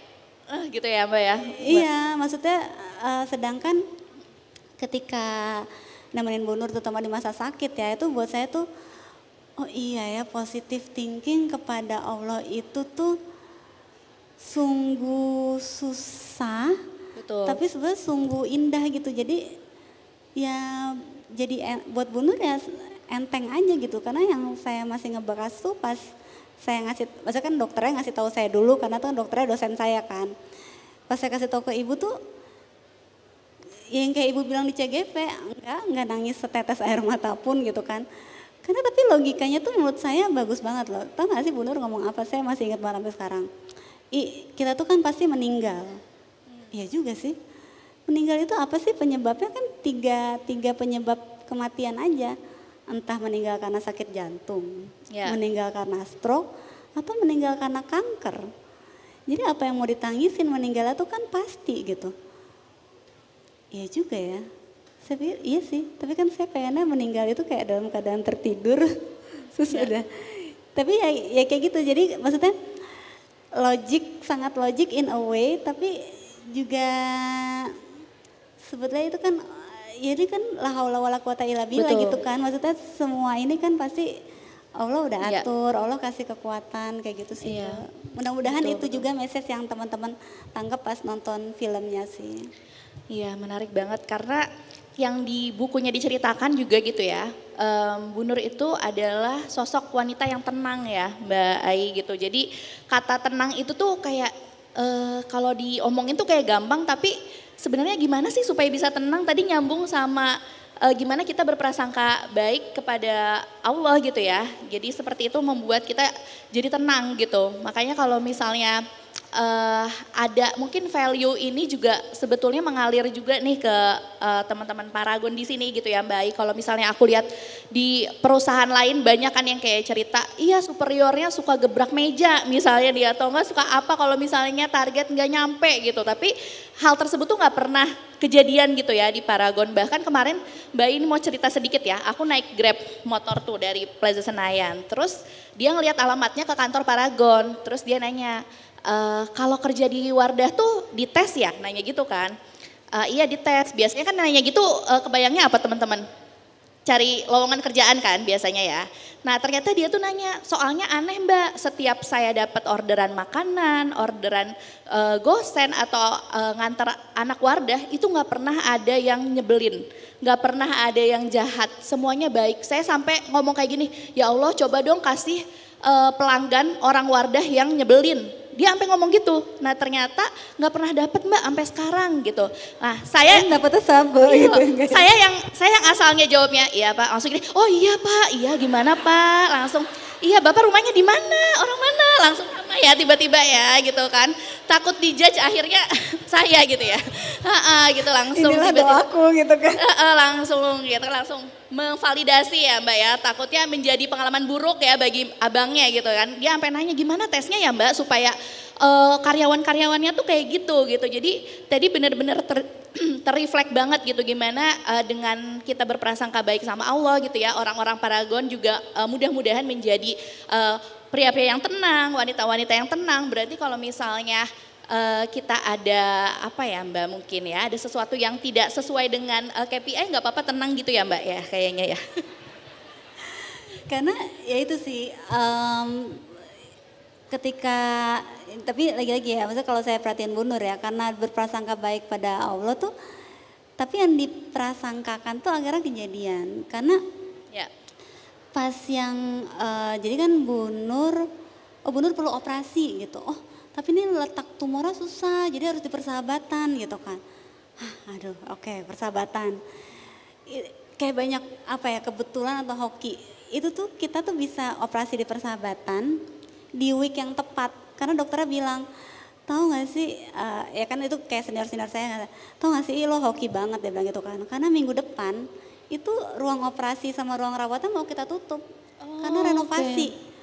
gitu ya Mbak ya? Iya, maksudnya sedangkan ketika nemenin Bu Nur terutama di masa sakit ya, itu buat saya tuh oh iya ya, positive thinking kepada Allah itu tuh sungguh susah, betul. Tapi sebenarnya sungguh indah gitu. Jadi ya buat Bu Nur ya enteng aja gitu, karena yang saya masih ngebekas tuh pas saya ngasih, maksudnya kan dokternya ngasih tahu saya dulu karena tuh dokternya dosen saya kan. Pas saya kasih tahu ke ibu tuh, yang kayak ibu bilang di CGV, enggak nangis setetes air mata pun gitu kan. Karena tapi logikanya tuh menurut saya bagus banget loh. Tahu gak sih Bu Nur ngomong apa, saya masih ingat banget sampai sekarang. Kita tuh kan pasti meninggal. Iya juga sih. Meninggal itu apa sih penyebabnya kan tiga penyebab kematian aja. Entah meninggal karena sakit jantung, meninggal karena stroke, atau meninggal karena kanker. Jadi apa yang mau ditangisin meninggalnya tuh kan pasti gitu. Iya juga ya. Saya pikir iya sih, tapi kan saya pengennya meninggal itu kayak dalam keadaan tertidur. Sudah. Tapi ya kayak gitu. Jadi maksudnya sangat logik in a way, tapi juga sebetulnya itu kan ya ini kan la haula wala quwata illa billah gitu kan. Maksudnya semua ini kan pasti Allah udah atur, Allah kasih kekuatan kayak gitu sih. Mudah-mudahan itu juga message yang teman-teman tangkap pas nonton filmnya sih. Iya, menarik banget karena yang di bukunya diceritakan juga gitu ya. Bu Nur itu adalah sosok wanita yang tenang ya Mbak Ai gitu. Jadi kata tenang itu tuh kayak kalau diomongin tuh kayak gampang, tapi sebenarnya gimana sih supaya bisa tenang? Tadi nyambung sama gimana kita berprasangka baik kepada Allah gitu ya. Jadi seperti itu membuat kita jadi tenang gitu. Makanya kalau misalnya ada mungkin value ini juga sebetulnya mengalir juga nih ke teman-teman Paragon di sini gitu ya Mbak Ai. Kalau misalnya aku lihat di perusahaan lain banyak kan yang kayak cerita, iya superiornya suka gebrak meja misalnya dia, atau enggak suka apa kalau misalnya target nggak nyampe gitu. Tapi hal tersebut tuh nggak pernah kejadian gitu ya di Paragon. Bahkan kemarin Mbak ini mau cerita sedikit ya, aku naik Grab motor tuh dari Plaza Senayan. Terus dia ngelihat alamatnya ke kantor Paragon, terus dia nanya, kalau kerja di Wardah tuh dites ya, nanya gitu kan. Iya dites, biasanya kan nanya gitu kebayangnya apa teman-teman? Cari lowongan kerjaan kan biasanya ya. Nah ternyata dia tuh nanya, soalnya aneh Mbak, setiap saya dapat orderan makanan, orderan gosen atau nganter anak Wardah itu nggak pernah ada yang nyebelin, nggak pernah ada yang jahat, semuanya baik. Saya sampai ngomong kayak gini, ya Allah coba dong kasih pelanggan orang Wardah yang nyebelin. Dia sampai ngomong gitu. Nah ternyata nggak pernah dapet Mbak sampai sekarang gitu. Nah saya dapetnya sabar gitu. Saya yang asalnya jawabnya iya Pak, langsung gini, oh iya Pak, iya gimana Pak, langsung iya Bapak rumahnya di mana, orang mana, langsung sama ya tiba-tiba ya gitu kan. Takut dijudge akhirnya saya gitu ya. Gitu langsung inilah tiba-tiba. doaku gitu kan. Langsung memvalidasi ya Mbak ya, takutnya menjadi pengalaman buruk ya bagi abangnya gitu kan. Dia sampai nanya gimana tesnya ya Mbak supaya karyawan-karyawannya tuh kayak gitu. Jadi tadi benar-benar terreflect banget gitu gimana dengan kita berprasangka baik sama Allah gitu ya. Orang-orang Paragon juga mudah-mudahan menjadi pria-pria yang tenang, wanita-wanita yang tenang. Berarti kalau misalnya kita ada apa ya Mbak mungkin ya, ada sesuatu yang tidak sesuai dengan KPI, nggak apa-apa, tenang gitu ya Mbak ya kayaknya ya. Karena ya itu sih ketika, tapi lagi-lagi ya, maksudnya kalau saya perhatiin Bu Nur ya, karena berprasangka baik pada Allah tuh, tapi yang diprasangkakan tuh akhirnya kejadian. Karena Ya. pas yang jadi kan Bu Nur perlu operasi gitu. Oh, tapi ini letak tumornya susah, jadi harus dipersahabatan gitu kan. Aduh, oke, persahabatan. Kayak banyak apa ya, kebetulan atau hoki. Itu tuh kita tuh bisa operasi di persahabatan di week yang tepat. Karena dokternya bilang, tahu nggak sih, ya kan itu kayak senior-senior saya, tahu nggak sih lo hoki banget, dia bilang gitu kan. Karena minggu depan itu ruang operasi sama ruang rawatan mau kita tutup karena renovasi.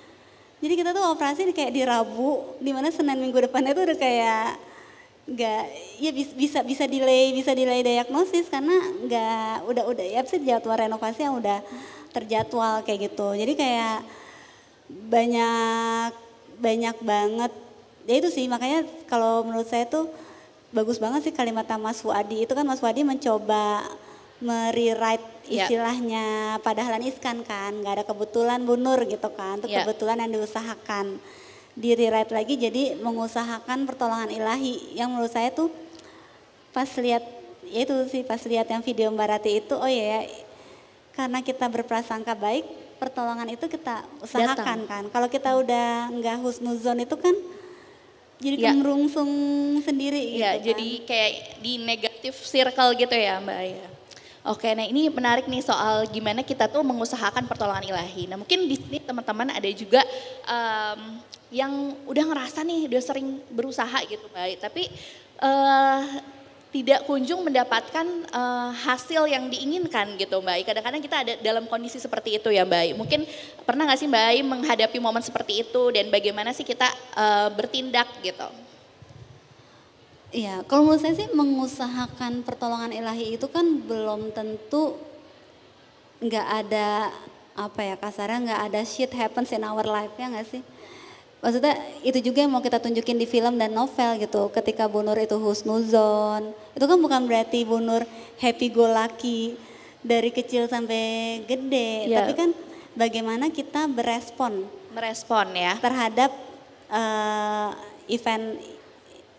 Jadi kita tuh operasi kayak di Rabu, dimana Senin minggu depannya itu udah kayak nggak, ya bisa delay diagnosis karena nggak udah ya sih jadwal renovasi yang udah terjadwal kayak gitu. Jadi kayak banyak banget. Ya itu sih, makanya kalau menurut saya tuh bagus banget sih kalimat Mas Fuadi. Itu kan Mas Fuadi mencoba merewrite istilahnya Pak Dahlan Iskan kan, nggak ada kebetulan Bu Nur gitu kan, itu kebetulan yang diusahakan. Di rewrite lagi jadi mengusahakan pertolongan ilahi, yang menurut saya tuh pas lihat, ya itu sih pas lihat yang video Mbak Rati itu, oh ya karena kita berprasangka baik, pertolongan itu kita usahakan kan. Kalau kita udah nggak husnuzon itu kan jadi kemerungsung sendiri gitu kan. Jadi kayak di negatif circle gitu ya Mbak ya. Oke, nah ini menarik nih soal gimana kita tuh mengusahakan pertolongan ilahi. Nah mungkin di sini teman-teman ada juga yang udah ngerasa nih, udah sering berusaha gitu Mbak, tapi tidak kunjung mendapatkan hasil yang diinginkan gitu Mbak. Kadang-kadang kita ada dalam kondisi seperti itu ya Mbak. Mungkin pernah gak sih Mbak menghadapi momen seperti itu dan bagaimana sih kita bertindak gitu? Iya, kalau menurut saya sih mengusahakan pertolongan ilahi itu kan belum tentu nggak ada apa ya kasarnya, nggak ada shit happens in our life ya nggak sih? Maksudnya itu juga yang mau kita tunjukin di film dan novel gitu. Ketika Bu Nur itu husnuzon, itu kan bukan berarti Bu Nur happy go lucky dari kecil sampai gede, tapi kan bagaimana kita merespon ya terhadap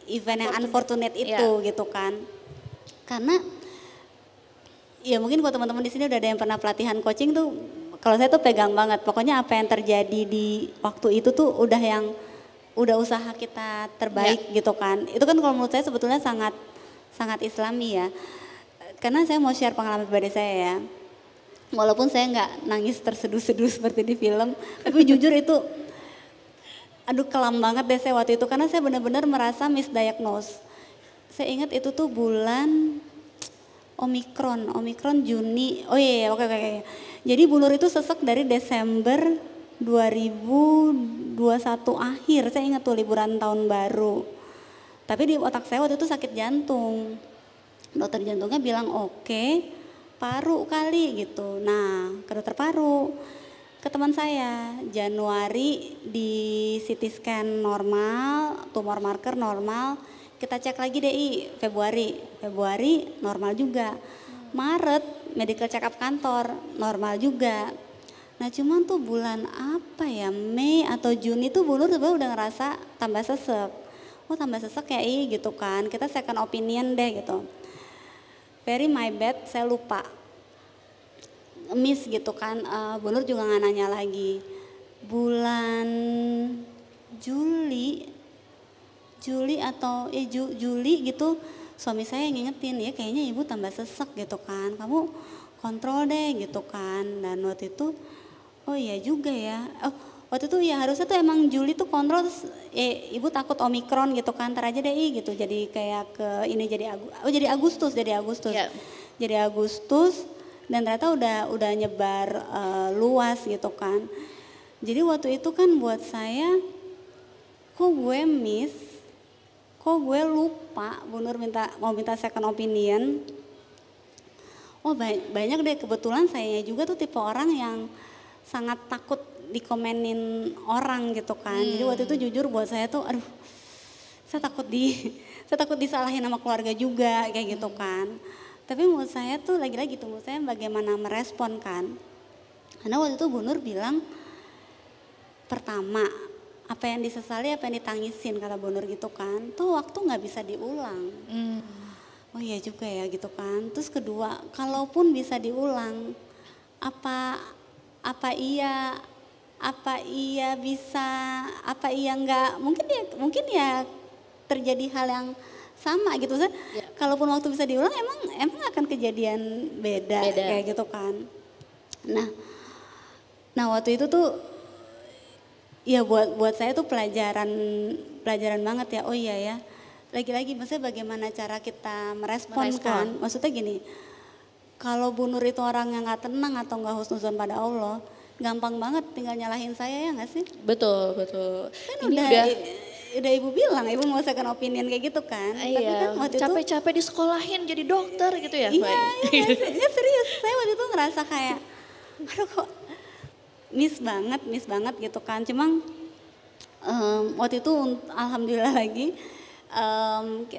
event yang unfortunate itu gitu kan. Karena ya mungkin buat teman-teman di sini udah ada yang pernah pelatihan coaching tuh, kalau saya tuh pegang banget, pokoknya apa yang terjadi di waktu itu tuh udah usaha kita terbaik gitu kan. Itu kan kalau menurut saya sebetulnya sangat islami ya. Karena saya mau share pengalaman pribadi saya ya. Walaupun saya nggak nangis terseduh-seduh seperti di film, tapi jujur itu aduh kelam banget deh saya waktu itu, karena saya benar-benar merasa misdiagnose. Saya ingat itu tuh bulan Omikron Juni, oke. Jadi Bu Nur itu sesek dari Desember 2021 akhir, saya ingat tuh liburan tahun baru. Tapi di otak saya waktu itu sakit jantung. Dokter jantungnya bilang oke, paru kali gitu. Nah ke dokter paru, ke teman saya, Januari di CT scan normal, tumor marker normal, kita cek lagi DI Februari normal juga. Maret medical check up kantor normal juga. Nah cuman tuh bulan apa ya, Mei atau Juni tuh Bu Nur sebenarnya udah ngerasa tambah sesek. Oh tambah sesek ya gitu kan, kita second opinion deh gitu. Very my bad, saya lupa. Miss gitu kan, Bu Nur juga nggak nanya lagi. Bulan Juli atau Juli gitu, suami saya yang ngingetin, ya kayaknya ibu tambah sesek gitu kan, kamu kontrol deh gitu kan. Dan waktu itu, oh iya juga ya, waktu itu ya harusnya tuh emang Juli tuh kontrol, terus ibu takut Omikron gitu kan, ntar aja deh gitu, jadi kayak ke ini jadi Agustus. Jadi Agustus. Dan ternyata udah nyebar luas gitu kan. Jadi waktu itu kan buat saya, kok gue miss, kok gue lupa, Bu Nur mau minta second opinion. Oh banyak deh, kebetulan saya juga tuh tipe orang yang sangat takut dikomenin orang gitu kan. Jadi waktu itu jujur buat saya tuh, aduh saya takut disalahin sama keluarga juga kayak gitu kan. Tapi menurut saya tuh lagi-lagi tuh menurut saya bagaimana merespon kan. Karena waktu itu Bu Nur bilang, pertama apa yang disesali apa yang ditangisin kata Bu Nur gitu kan. Tuh waktu nggak bisa diulang. Oh iya juga ya gitu kan. Terus kedua, kalaupun bisa diulang, apa iya bisa, apa iya enggak, mungkin ya terjadi hal yang sama gitu. Kalaupun waktu bisa diulang emang akan kejadian beda kayak gitu kan. Nah waktu itu tuh ya buat saya tuh pelajaran banget ya. Oh iya ya. Lagi-lagi maksudnya bagaimana cara kita merespon kan. Maksudnya gini, kalau Bu Nur itu orang yang gak tenang atau gak husnuzon pada Allah, gampang banget tinggal nyalahin saya ya gak sih? Betul. Kan udah Ibu bilang, Ibu mau second opinion kayak gitu kan. Iya, tapi kan waktu capek-capek disekolahin jadi dokter gitu ya. Iya serius, saya waktu itu ngerasa kayak, aduh kok miss banget gitu kan. Cuma waktu itu alhamdulillah lagi,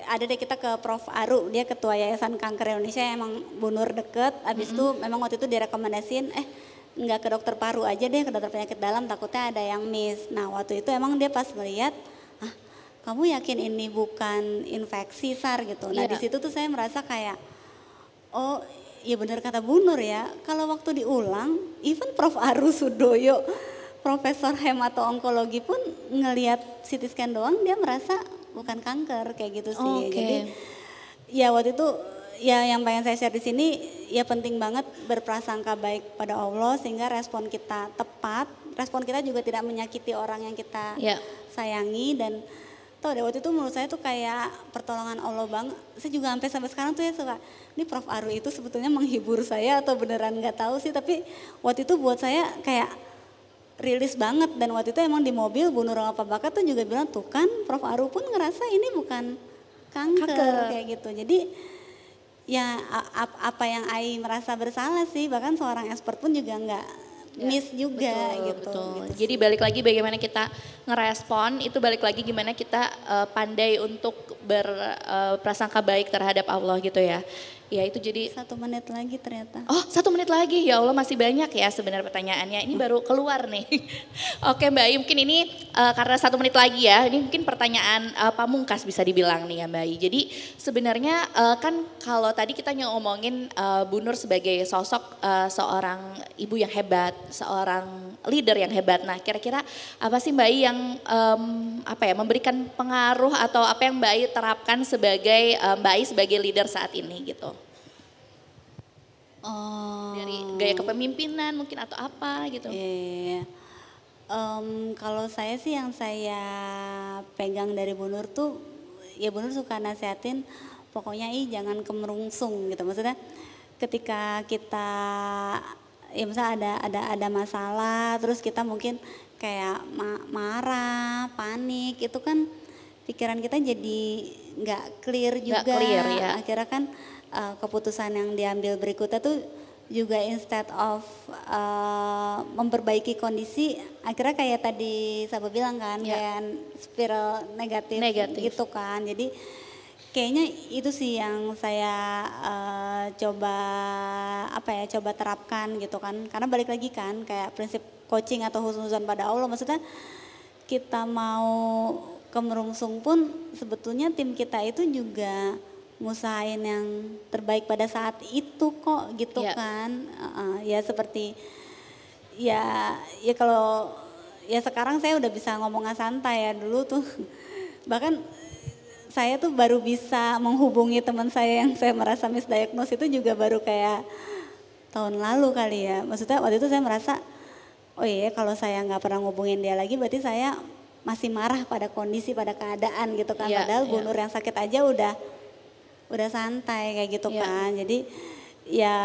ada deh kita ke Prof. Aru, dia ketua Yayasan Kanker Indonesia, emang Bu Nur deket. Abis itu memang waktu itu direkomendasiin, nggak ke dokter paru aja deh, ke dokter penyakit dalam, takutnya ada yang miss. Nah waktu itu emang dia pas ngeliat, kamu yakin ini bukan infeksi SAR gitu. Nah di situ tuh saya merasa kayak, oh iya benar kata Bu Nur ya, kalau waktu diulang, even Prof. Aru Sudoyo, Profesor Hemato-Onkologi pun ngelihat CT scan doang, dia merasa bukan kanker kayak gitu sih. Jadi ya waktu itu ya yang pengen saya share di sini, ya penting banget berprasangka baik pada Allah sehingga respon kita tepat, respon kita juga tidak menyakiti orang yang kita sayangi. Dan tau deh waktu itu menurut saya tuh kayak pertolongan Allah banget. Saya juga sampai sekarang tuh ya suka, ini Prof. Aru itu sebetulnya menghibur saya atau beneran nggak tahu sih, tapi waktu itu buat saya kayak rilis banget. Dan waktu itu emang di mobil Bu Nur sama Pak Baka tuh juga bilang, tuh kan Prof. Aru pun ngerasa ini bukan kanker kayak gitu. Jadi ya apa yang Ai merasa bersalah sih, bahkan seorang expert pun juga nggak miss juga gitu. Jadi balik lagi bagaimana kita ngerespon, itu balik lagi gimana kita pandai untuk berprasangka baik terhadap Allah gitu ya. Ya itu jadi 1 menit lagi ternyata. Oh 1 menit lagi, ya Allah masih banyak ya sebenarnya pertanyaannya. Ini baru keluar nih. Oke Mbak Ayu, mungkin ini karena 1 menit lagi ya, ini mungkin pertanyaan pamungkas bisa dibilang nih ya Mbak Ayu. Jadi sebenarnya kan kalau tadi kita ngomongin Bu Nur sebagai sosok seorang ibu yang hebat, seorang leader yang hebat. Nah kira-kira apa sih Mbak Ayu yang memberikan pengaruh atau apa yang Mbak Ayu terapkan sebagai Mbak Ayu sebagai leader saat ini gitu? Dari gaya kepemimpinan mungkin atau apa gitu? Kalau saya sih yang saya pegang dari Bu Nur tuh, ya Bu Nur suka nasihatin, pokoknya jangan kemerungsung gitu. Maksudnya ketika kita, ya misalnya ada masalah, terus kita mungkin kayak marah, panik, itu kan pikiran kita jadi nggak clear juga. Akhirnya kan keputusan yang diambil berikutnya tuh juga instead of memperbaiki kondisi, akhirnya kayak tadi Sabah bilang kan, kayak spiral negatif gitu kan. Jadi kayaknya itu sih yang saya coba terapkan gitu kan. Karena balik lagi kan kayak prinsip coaching atau husnuzon pada Allah, maksudnya kita mau kemerungsung pun sebetulnya tim kita itu juga ngusahain yang terbaik pada saat itu kok gitu kan. Ya seperti ya kalau ya sekarang saya udah bisa ngomongnya santai ya, dulu tuh bahkan saya tuh baru bisa menghubungi teman saya yang saya merasa misdiagnose itu juga baru kayak tahun lalu kali ya. Maksudnya waktu itu saya merasa, oh iya kalau saya nggak pernah ngubungin dia lagi berarti saya masih marah pada kondisi, pada keadaan gitu kan. Padahal Bu Nur yang sakit aja udah santai kayak gitu kan. Jadi ya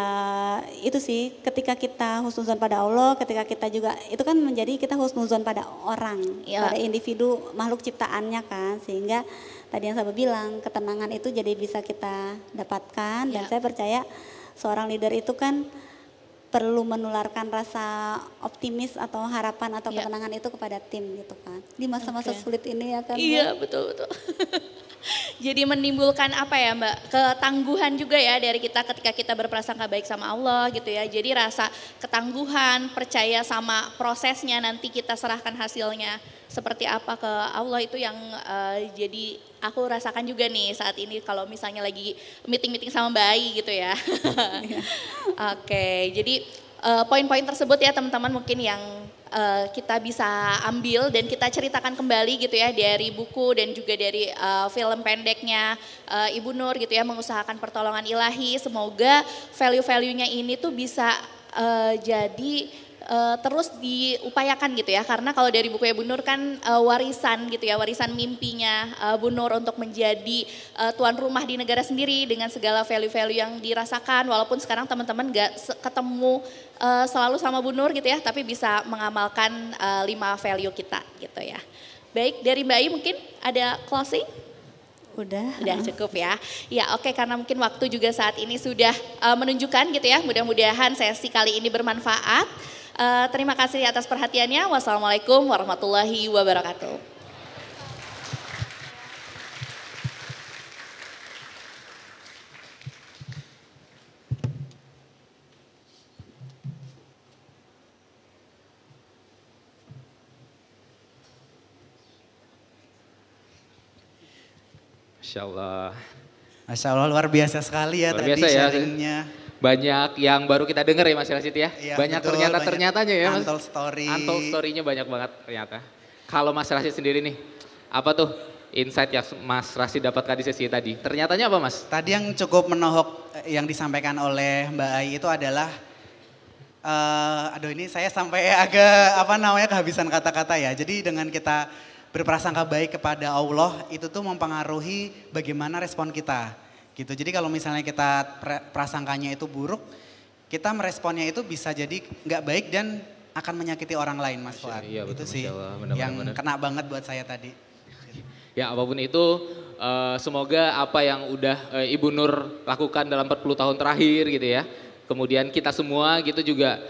itu sih, ketika kita husnuzon pada Allah, ketika kita juga itu kan menjadi kita husnuzon pada orang, pada individu makhluk ciptaannya kan. Sehingga tadi yang saya bilang, ketenangan itu jadi bisa kita dapatkan. Dan saya percaya seorang leader itu kan perlu menularkan rasa optimis atau harapan atau ketenangan itu kepada tim gitu kan. Di masa-masa sulit ini ya kan. Iya, betul. Jadi menimbulkan apa ya Mbak, ketangguhan juga ya dari kita ketika kita berprasangka baik sama Allah gitu ya. Jadi rasa ketangguhan, percaya sama prosesnya, nanti kita serahkan hasilnya seperti apa ke Allah, itu yang jadi aku rasakan juga nih saat ini kalau misalnya lagi meeting-meeting sama Mbak Ai gitu ya. Oke, jadi poin-poin tersebut ya teman-teman mungkin yang kita bisa ambil dan kita ceritakan kembali gitu ya dari buku dan juga dari film pendeknya Ibu Nur gitu ya, mengusahakan pertolongan ilahi. Semoga value-value-nya ini tuh bisa jadi terus diupayakan gitu ya, karena kalau dari buku Bu Nur kan warisan gitu ya, warisan mimpinya Bu Nur untuk menjadi tuan rumah di negara sendiri dengan segala value-value yang dirasakan, walaupun sekarang teman-teman gak ketemu selalu sama Bu Nur gitu ya, tapi bisa mengamalkan 5 value kita gitu ya. Baik, dari Mbak Ai mungkin ada closing? Udah cukup ya. Ya oke, karena mungkin waktu juga saat ini sudah menunjukkan gitu ya, mudah-mudahan sesi kali ini bermanfaat. Terima kasih atas perhatiannya. Wassalamualaikum warahmatullahi wabarakatuh. Masya Allah. Masya Allah, luar biasa sekali ya luar tadi biasa ya. sharingnya. Banyak yang baru kita dengar ya Mas Rashid ya. Iya, banyak betul, ternyata-ternyatanya ya Mas. Untold story. Untold story-nya banyak banget ternyata. Kalau Mas Rashid sendiri nih, apa tuh insight yang Mas Rashid dapatkan di sesi tadi? Ternyatanya apa Mas? Tadi yang cukup menohok yang disampaikan oleh Mbak Ai itu adalah, aduh ini saya sampai agak kehabisan kata-kata ya. Jadi dengan kita berprasangka baik kepada Allah itu tuh mempengaruhi bagaimana respon kita. Gitu. Jadi kalau misalnya kita prasangkanya itu buruk, kita meresponnya itu bisa jadi nggak baik dan akan menyakiti orang lain Mas Fuad. Iya, betul, itu sih yang kena banget buat saya tadi. Ya apapun itu, semoga apa yang udah Ibu Nur lakukan dalam 40 tahun terakhir gitu ya. Kemudian kita semua gitu juga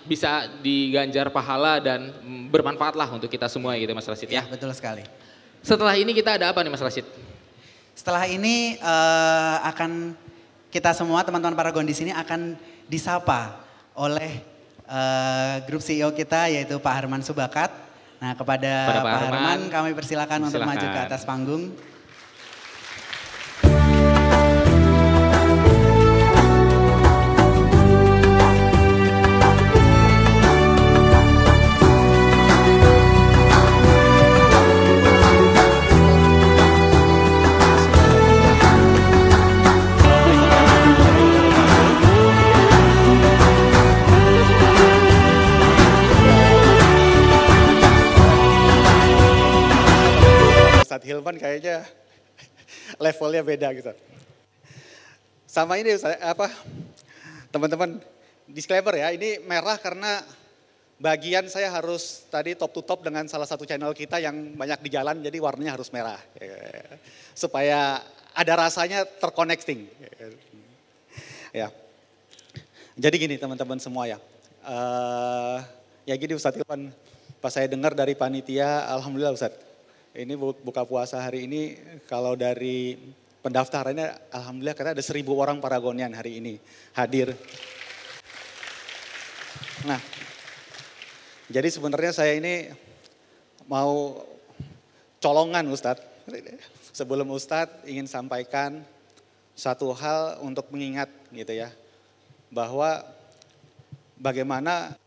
bisa diganjar pahala dan bermanfaat lah untuk kita semua gitu Mas Rashid ya. Betul sekali. Setelah ini kita ada apa nih Mas Rashid? Setelah ini akan kita semua teman-teman Paragon di sini akan disapa oleh grup CEO kita yaitu Pak Harman Subakat. Nah kepada Pak Harman kami persilakan untuk maju ke atas panggung. Ustadz Hilman kayaknya levelnya beda gitu. Sama ini teman-teman disclaimer ya, ini merah karena bagian saya harus tadi top to top dengan salah satu channel kita yang banyak di jalan, jadi warnanya harus merah. Supaya ada rasanya terconnecting. Ya. Jadi gini teman-teman semua ya. Ya gini Ustadz Hilman, pas saya dengar dari panitia, alhamdulillah Ustadz. Ini buka puasa hari ini, kalau dari pendaftarannya alhamdulillah karena ada 1.000 orang Paragonian hari ini hadir. Nah, jadi sebenarnya saya ini mau colongan Ustadz. Sebelum Ustadz ingin sampaikan satu hal untuk mengingat gitu ya. Bahwa bagaimana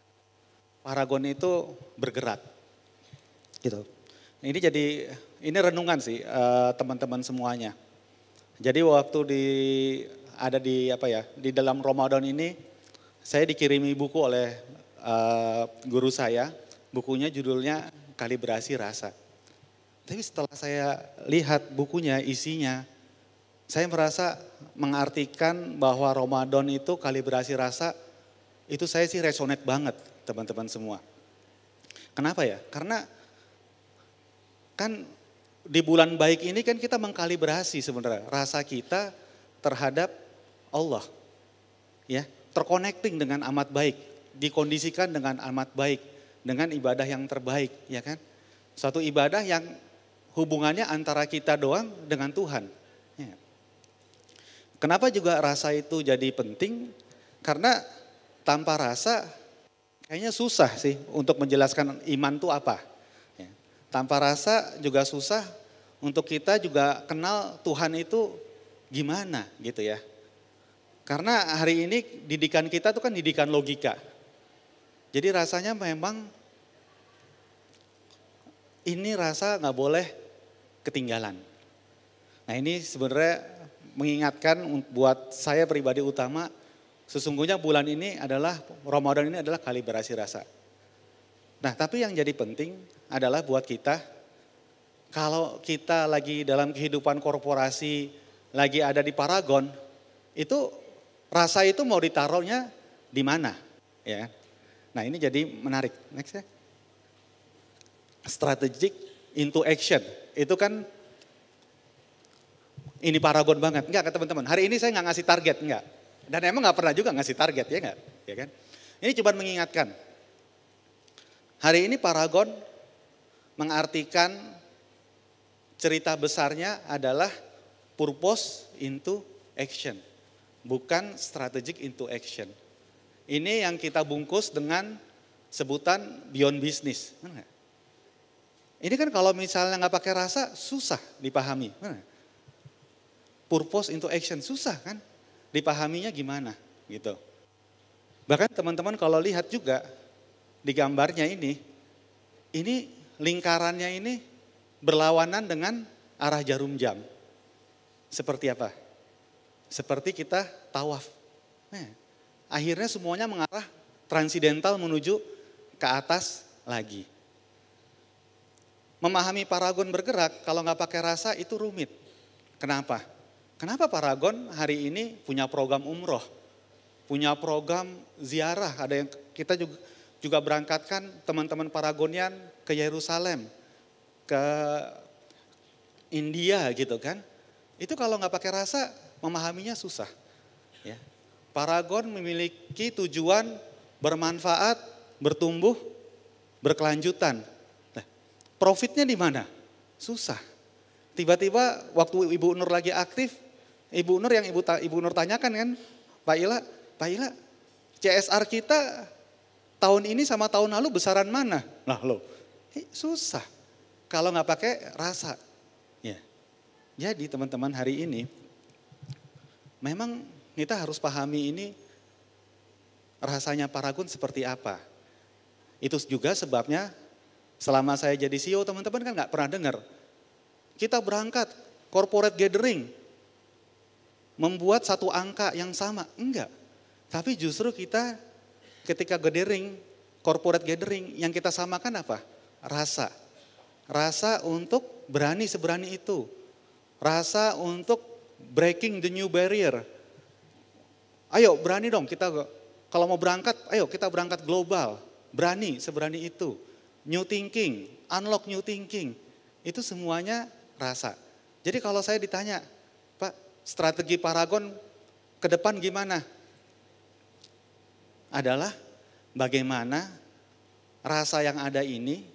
Paragon itu bergerak gitu. Ini renungan sih teman-teman semuanya. Jadi waktu di dalam Ramadan ini saya dikirimi buku oleh guru saya, bukunya judulnya Kalibrasi Rasa. Tapi setelah saya lihat bukunya, isinya, saya merasa mengartikan bahwa Ramadan itu kalibrasi rasa, itu saya sih resonate banget teman-teman semua. Kenapa ya? Karena kan di bulan baik ini kan kita mengkalibrasi sebenarnya rasa kita terhadap Allah. ya, terconnecting dengan amat baik, dikondisikan dengan amat baik, dengan ibadah yang terbaik, ya kan? Suatu ibadah yang hubungannya antara kita doang dengan Tuhan. Ya. Kenapa juga rasa itu jadi penting? Karena tanpa rasa kayaknya susah sih untuk menjelaskan iman itu apa. Ya. Tanpa rasa juga susah untuk kita juga kenal Tuhan itu gimana gitu ya. Karena hari ini didikan kita itu kan didikan logika. Jadi rasanya memang ini rasa nggak boleh ketinggalan. Nah ini sebenarnya mengingatkan buat saya pribadi utama, sesungguhnya bulan ini adalah, Ramadan ini adalah kalibrasi rasa. Nah tapi yang jadi penting adalah buat kita, kalau kita lagi dalam kehidupan korporasi, lagi ada di Paragon, itu rasa itu mau ditaruhnya di mana? Ya. Nah ini jadi menarik. Next ya. Strategic into action. Itu kan ini Paragon banget. Enggak teman-teman, hari ini saya nggak ngasih target, enggak. Dan emang nggak pernah juga ngasih target, ya enggak? Ya kan? Ini coba mengingatkan. Hari ini Paragon mengartikan cerita besarnya adalah purpose into action. Bukan strategic into action. Ini yang kita bungkus dengan sebutan beyond business. Benar? Ini kan kalau misalnya nggak pakai rasa susah dipahami. Benar? Purpose into action susah kan? Dipahaminya gimana gitu. Bahkan teman-teman kalau lihat juga di gambarnya ini lingkarannya ini berlawanan dengan arah jarum jam. Seperti apa? Seperti kita tawaf. Nah, akhirnya semuanya mengarah transidental menuju ke atas lagi. Memahami Paragon bergerak kalau nggak pakai rasa itu rumit. Kenapa? Kenapa Paragon hari ini punya program umroh, punya program ziarah, ada yang kita juga berangkatkan teman-teman Paragonian ke Yerusalem, ke India gitu kan. Itu kalau nggak pakai rasa memahaminya susah. Ya. Paragon memiliki tujuan bermanfaat, bertumbuh, berkelanjutan. Nah, profitnya di mana? Susah. Tiba-tiba waktu Ibu Nur lagi aktif, Ibu Nur yang Ibu Nur tanyakan kan, Pak Ila, CSR kita tahun ini sama tahun lalu besaran mana? Nah loh, susah kalau nggak pakai rasa. Ya. Jadi teman-teman hari ini, memang kita harus pahami ini rasanya Paragon seperti apa. Itu juga sebabnya selama saya jadi CEO teman-teman kan nggak pernah dengar. Kita berangkat corporate gathering, membuat satu angka yang sama, enggak. Tapi justru kita ketika gathering, corporate gathering, yang kita samakan apa? Rasa. Rasa untuk berani seberani itu. Rasa untuk breaking the new barrier. Ayo berani dong kita, kalau mau berangkat, ayo kita berangkat global. Berani seberani itu. New thinking, unlock new thinking. Itu semuanya rasa. Jadi kalau saya ditanya, Pak, strategi Paragon ke depan gimana? Adalah bagaimana rasa yang ada ini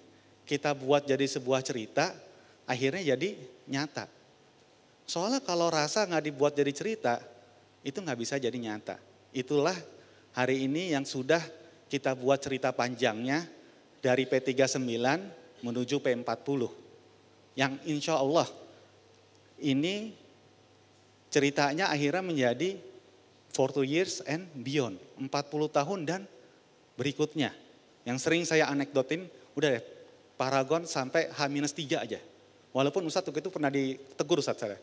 kita buat jadi sebuah cerita, akhirnya jadi nyata. Soalnya kalau rasa nggak dibuat jadi cerita, itu nggak bisa jadi nyata. Itulah hari ini yang sudah kita buat cerita panjangnya dari P39 menuju P40. Yang insya Allah ini ceritanya akhirnya menjadi 40 years and beyond. 40 tahun dan berikutnya. Yang sering saya anekdotin, udah deh Paragon sampai H-3 aja. Walaupun Ustadz itu pernah ditegur Ustadz saya.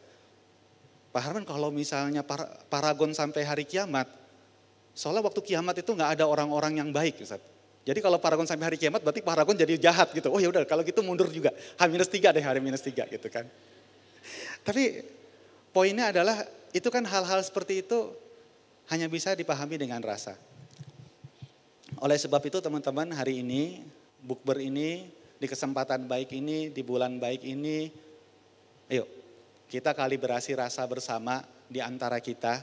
Pak Harman kalau misalnya Paragon sampai hari kiamat, soalnya waktu kiamat itu nggak ada orang-orang yang baik Ustadz. Jadi kalau Paragon sampai hari kiamat berarti Paragon jadi jahat gitu. Oh ya udah kalau gitu mundur juga. H-3 deh H-3 gitu kan. Tapi poinnya adalah itu kan hal-hal seperti itu hanya bisa dipahami dengan rasa. Oleh sebab itu teman-teman hari ini, bukber ini, di kesempatan baik ini, di bulan baik ini, ayo kita kalibrasi rasa bersama di antara kita.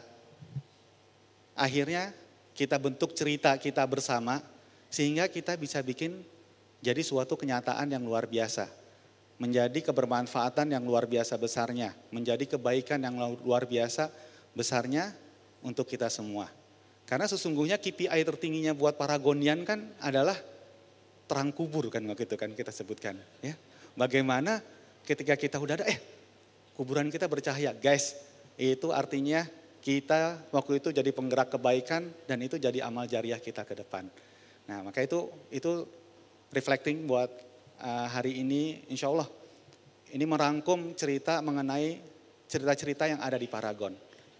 akhirnya kita bentuk cerita kita bersama sehingga kita bisa bikin jadi suatu kenyataan yang luar biasa. Menjadi kebermanfaatan yang luar biasa besarnya, menjadi kebaikan yang luar biasa besarnya untuk kita semua. Karena sesungguhnya KPI tertingginya buat Paragonian kan adalah terang kubur kan waktu itu kan kita sebutkan. Ya. Bagaimana ketika kita udah ada, kuburan kita bercahaya. Guys, itu artinya kita waktu itu jadi penggerak kebaikan dan itu jadi amal jariah kita ke depan. Nah maka itu reflecting buat hari ini, insya Allah ini merangkum cerita mengenai cerita-cerita yang ada di Paragon.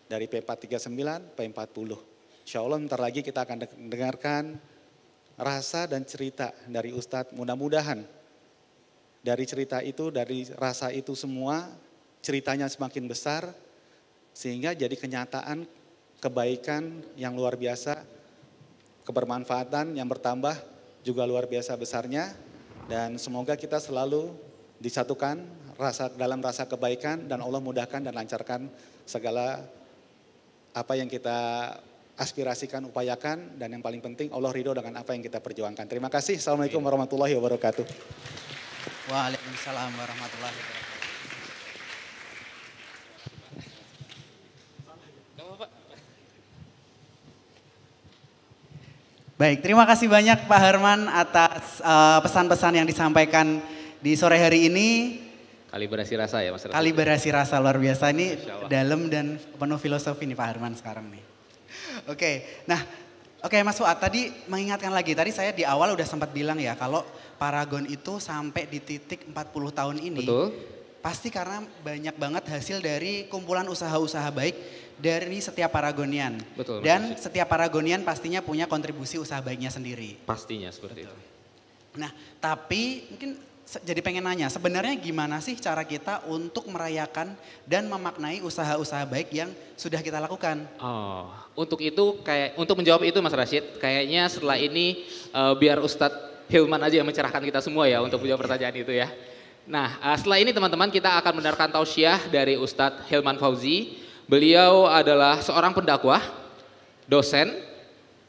Dari P439, P40. Insya Allah bentar lagi kita akan dengarkan rasa dan cerita dari Ustadz. Mudah-mudahan dari cerita itu, dari rasa itu semua, ceritanya semakin besar. Sehingga jadi kenyataan kebaikan yang luar biasa, kebermanfaatan yang bertambah juga luar biasa besarnya. Dan semoga kita selalu disatukan dalam rasa kebaikan dan Allah mudahkan dan lancarkan segala apa yang kita aspirasikan, upayakan, dan yang paling penting Allah ridho dengan apa yang kita perjuangkan. Terima kasih. Assalamualaikum warahmatullahi wabarakatuh. Waalaikumsalam warahmatullahi wabarakatuh. Baik, terima kasih banyak Pak Herman atas pesan-pesan yang disampaikan di sore hari ini. Kalibrasi rasa ya Mas Rasul. Kalibrasi rasa luar biasa ini dalam dan penuh filosofi nih Pak Herman sekarang nih. Oke Mas Fuad, tadi mengingatkan lagi, tadi saya di awal udah sempat bilang ya kalau Paragon itu sampai di titik 40 tahun ini. Betul. Pasti karena banyak banget hasil dari kumpulan usaha-usaha baik dari setiap Paragonian. Betul. Dan setiap Paragonian pastinya punya kontribusi usaha baiknya sendiri. Pastinya seperti itu. Nah, tapi mungkin jadi pengen nanya, sebenarnya gimana sih cara kita untuk merayakan dan memaknai usaha-usaha baik yang sudah kita lakukan? Oh, untuk menjawab itu Mas Rashid, kayaknya setelah ini biar Ustadz Hilman aja yang mencerahkan kita semua ya untuk menjawab pertanyaan itu ya. Nah, setelah ini teman-teman kita akan mendengarkan tausiah dari Ustadz Hilman Fauzi. Beliau adalah seorang pendakwah, dosen,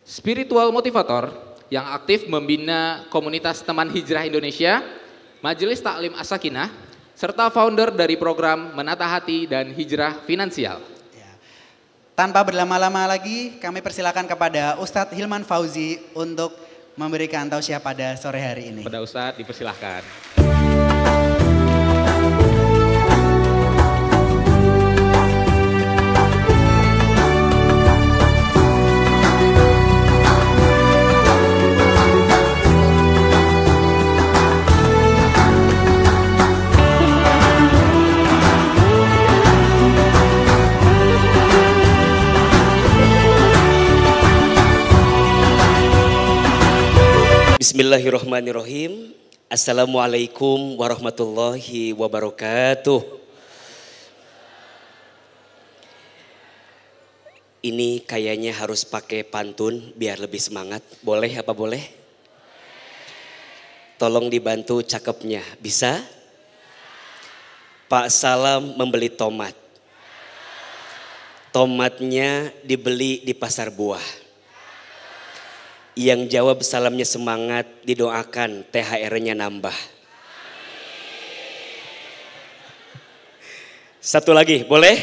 spiritual motivator yang aktif membina komunitas teman hijrah Indonesia, Majelis Taklim As-Sakinah, serta founder dari program Menata Hati dan Hijrah Finansial. Tanpa berlama-lama lagi, kami persilakan kepada Ustadz Hilman Fauzi untuk memberikan tausiah pada sore hari ini. Pada Ustadz dipersilahkan. Bismillahirrahmanirrahim. Assalamualaikum warahmatullahi wabarakatuh. Ini kayaknya harus pakai pantun biar lebih semangat. Boleh apa boleh? Tolong dibantu cakepnya. Bisa? Pak Salam membeli tomat. Tomatnya dibeli di pasar buah. Yang jawab salamnya semangat, didoakan THR-nya nambah. Satu lagi, boleh?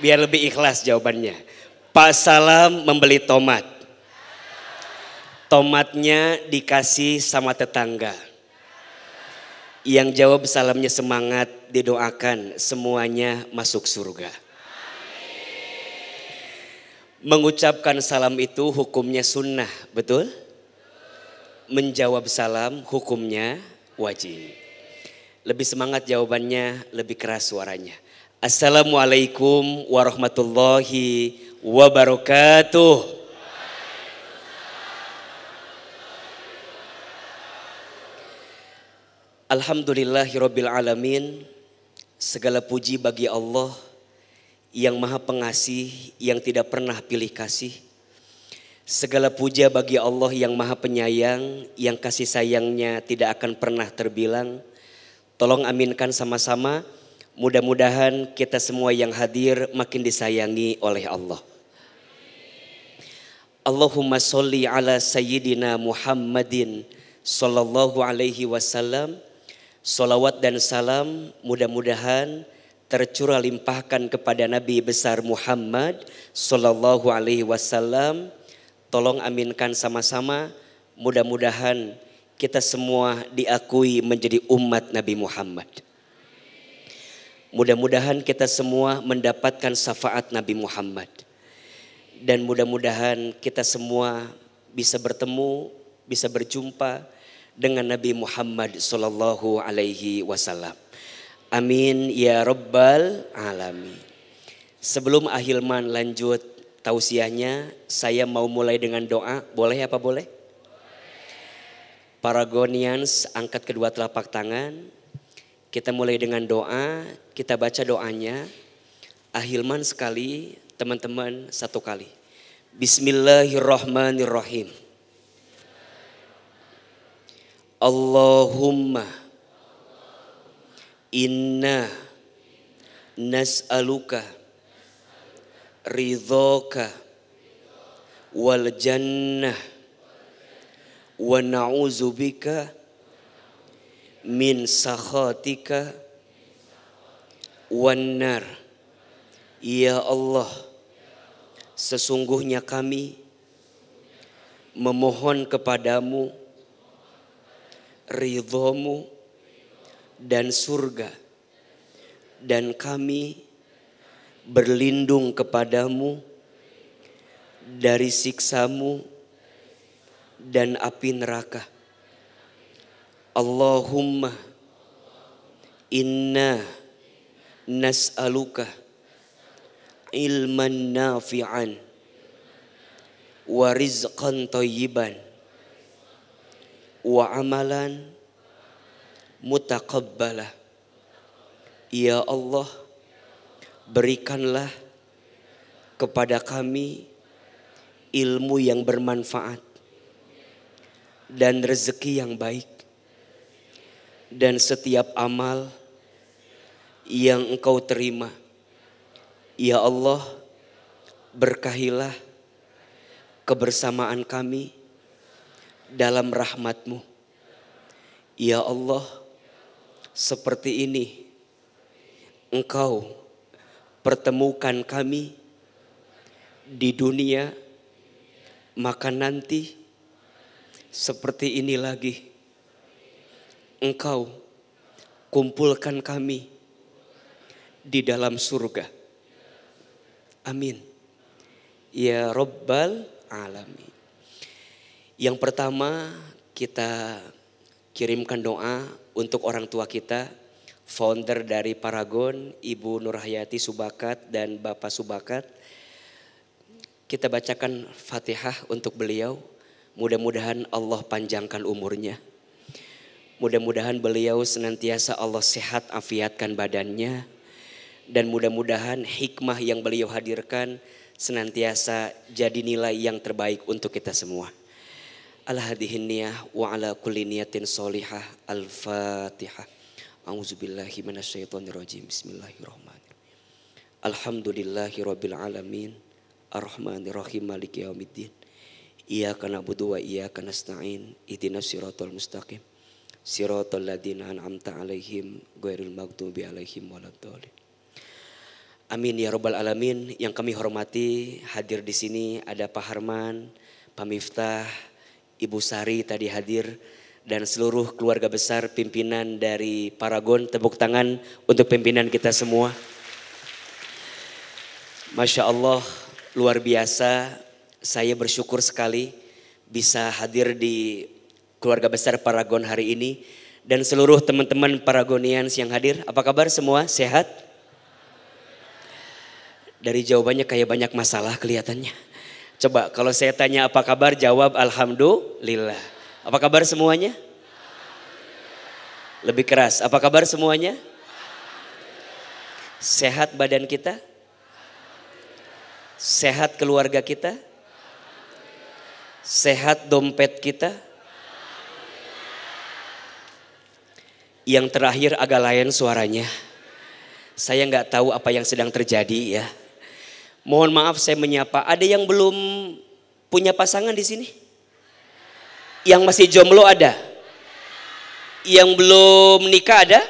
Biar lebih ikhlas jawabannya. Pak Salam membeli tomat. Tomatnya dikasih sama tetangga. Yang jawab salamnya semangat, didoakan semuanya masuk surga. Mengucapkan salam itu hukumnya sunnah, betul? Menjawab salam hukumnya wajib. Lebih semangat jawabannya, lebih keras suaranya. Assalamualaikum warahmatullahi wabarakatuh. Alhamdulillahirabbil alamin. Segala puji bagi Allah yang maha pengasih, yang tidak pernah pilih kasih. Segala puja bagi Allah yang maha penyayang, yang kasih sayangnya tidak akan pernah terbilang. Tolong aminkan sama-sama, mudah-mudahan kita semua yang hadir makin disayangi oleh Allah. Allahumma sholli ala sayyidina Muhammadin sallallahu alaihi wasallam. Salawat dan salam mudah-mudahan tercurah limpahkan kepada Nabi besar Muhammad sallallahu alaihi wasallam. Tolong aminkan sama-sama, mudah-mudahan kita semua diakui menjadi umat Nabi Muhammad. Mudah-mudahan kita semua mendapatkan syafaat Nabi Muhammad. Dan mudah-mudahan kita semua bisa bertemu, bisa berjumpa dengan Nabi Muhammad sallallahu alaihi wasallam. Amin ya rabbal alamin. Sebelum Ahilman lanjut tausiahnya, saya mau mulai dengan doa. Boleh apa boleh? Paragonians, angkat kedua telapak tangan. Kita mulai dengan doa, kita baca doanya. Ahilman sekali, teman-teman satu kali. Bismillahirrahmanirrahim. Allahumma inna nas'aluka ridhoka wal jannah wa na'udzubika min sakhatika wan nar. Ya Allah, sesungguhnya kami memohon kepadamu ridhomu dan surga, dan kami berlindung kepadamu dari siksamu dan api neraka. Allahumma inna nas'aluka ilman nafi'an wa rizqan thayyiban wa amalan mutaqabbalah. Ya Allah, berikanlah kepada kami ilmu yang bermanfaat dan rezeki yang baik, dan setiap amal yang Engkau terima. Ya Allah, berkahilah kebersamaan kami dalam rahmat-Mu. Ya Allah, seperti ini Engkau pertemukan kami di dunia, maka nanti seperti ini lagi Engkau kumpulkan kami di dalam surga. Amin ya rabbal alamin. Yang pertama, kita kirimkan doa untuk orang tua kita, founder dari Paragon, Ibu Nurhayati Subakat dan Bapak Subakat. Kita bacakan Fatihah untuk beliau. Mudah-mudahan Allah panjangkan umurnya. Mudah-mudahan beliau senantiasa Allah sehat afiatkan badannya. Dan mudah-mudahan hikmah yang beliau hadirkan senantiasa jadi nilai yang terbaik untuk kita semua. Ala hadhihi niyah wa ala kulli niyatin sholihah. Al-Fatihah. A'udzubillahi minasyaitonirrajim. Bismillahirrahmanirrahim. Alhamdulillahirabbil alamin. Ar-Rahmanirrahim maliki yaumiddin. Iyyaka na'budu wa iyyaka nasta'in. Ihdinas siratal mustaqim. Siratal ladzina an'amta 'alaihim ghairil maghdubi 'alaihim waladdallin. Amin ya rabbal alamin. Yang kami hormati, hadir di sini ada Pak Harman, Pak Miftah, Ibu Sari tadi hadir, dan seluruh keluarga besar pimpinan dari Paragon. Tepuk tangan untuk pimpinan kita semua. Masya Allah, luar biasa. Saya bersyukur sekali bisa hadir di keluarga besar Paragon hari ini. Dan seluruh teman-teman Paragonians yang hadir, apa kabar semua? Sehat? Dari jawabannya kayak banyak masalah kelihatannya. Coba kalau saya tanya apa kabar, jawab alhamdulillah. Apa kabar semuanya? Lebih keras, apa kabar semuanya? Sehat badan kita? Sehat keluarga kita? Sehat dompet kita? Yang terakhir agak lain suaranya. Saya nggak tahu apa yang sedang terjadi ya. Mohon maaf saya menyapa, ada yang belum Punya pasangan di sini? Yang masih jomblo ada? Yang belum nikah ada?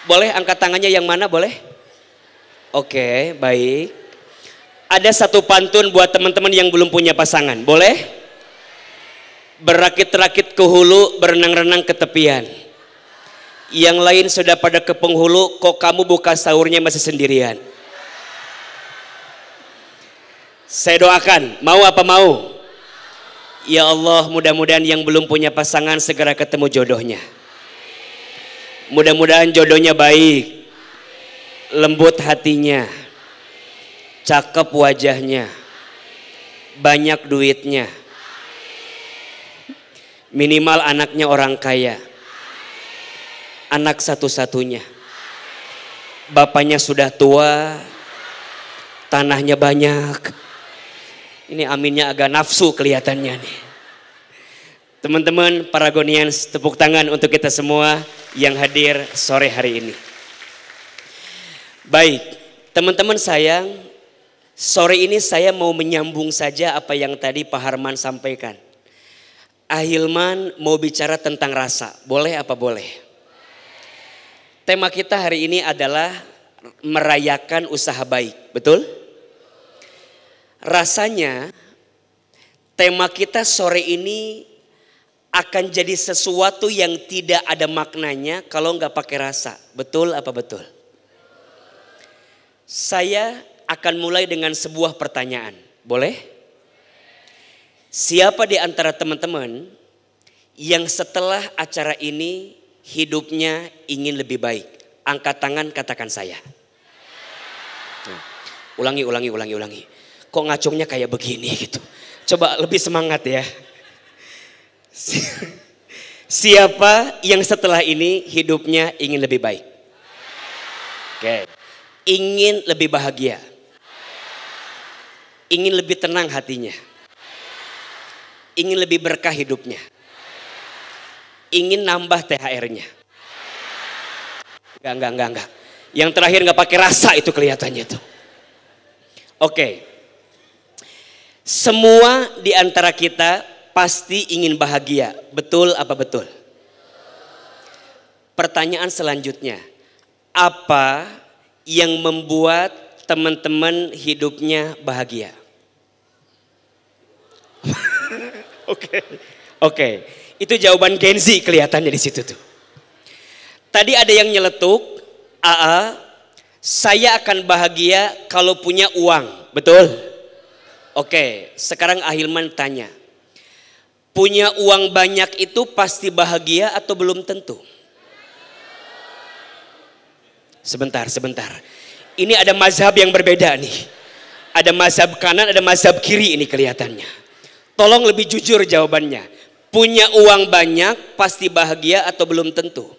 Boleh angkat tangannya yang mana boleh? Oke, baik. Ada satu pantun buat teman-teman yang belum punya pasangan. Boleh? Berakit-rakit ke hulu, berenang-renang ke tepian. Yang lain sudah pada ke penghulu, kok kamu buka sahurnya masih sendirian? Saya doakan, mau apa mau? Ya Allah, mudah-mudahan yang belum punya pasangan segera ketemu jodohnya. Mudah-mudahan jodohnya baik, lembut hatinya, cakep wajahnya, banyak duitnya, minimal anaknya orang kaya, anak satu-satunya, bapaknya sudah tua, tanahnya banyak. Ini aminnya agak nafsu kelihatannya nih. Teman-teman Paragonians, tepuk tangan untuk kita semua yang hadir sore hari ini. Baik, teman-teman sayang, sore ini saya mau menyambung saja apa yang tadi Pak Harman sampaikan. Ahilman mau bicara tentang rasa, boleh apa boleh? Tema kita hari ini adalah merayakan usaha baik, betul? Rasanya tema kita sore ini akan jadi sesuatu yang tidak ada maknanya kalau nggak pakai rasa. Betul apa betul? Saya akan mulai dengan sebuah pertanyaan. Boleh? Siapa di antara teman-teman yang setelah acara ini hidupnya ingin lebih baik? Angkat tangan, katakan saya. Nah, ulangi. Kok ngacungnya kayak begini gitu. Coba lebih semangat ya. Siapa yang setelah ini hidupnya ingin lebih baik? Oke. Ingin lebih bahagia. Ingin lebih tenang hatinya. Ingin lebih berkah hidupnya. Ingin nambah THR-nya. Enggak. Yang terakhir nggak pakai rasa itu kelihatannya tuh. Oke. Semua di antara kita pasti ingin bahagia. Betul apa betul? Pertanyaan selanjutnya. Apa yang membuat teman-teman hidupnya bahagia? Oke. Itu jawaban Gen Z kelihatannya di situ tuh. Tadi ada yang nyeletuk, saya akan bahagia kalau punya uang. Betul? Oke, sekarang Ahilman tanya. Punya uang banyak itu pasti bahagia atau belum tentu? Sebentar. Ini ada mazhab yang berbeda nih. Ada mazhab kanan, ada mazhab kiri ini kelihatannya. Tolong lebih jujur jawabannya. Punya uang banyak pasti bahagia atau belum tentu?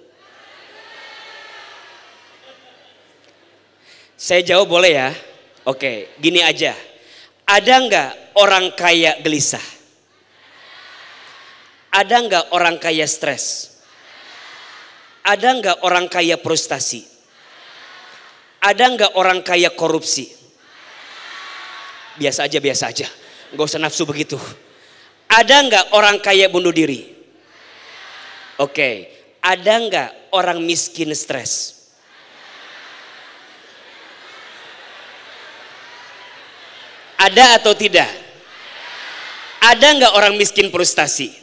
Saya jawab boleh ya? Oke, gini aja. Ada nggak orang kaya gelisah? Ada nggak orang kaya stres? Ada nggak orang kaya frustasi? Ada nggak orang kaya korupsi? Biasa aja. Nggak usah nafsu begitu. Ada nggak orang kaya bunuh diri? Oke. Ada nggak orang miskin stres? Ada atau tidak? Ada nggak orang miskin frustasi?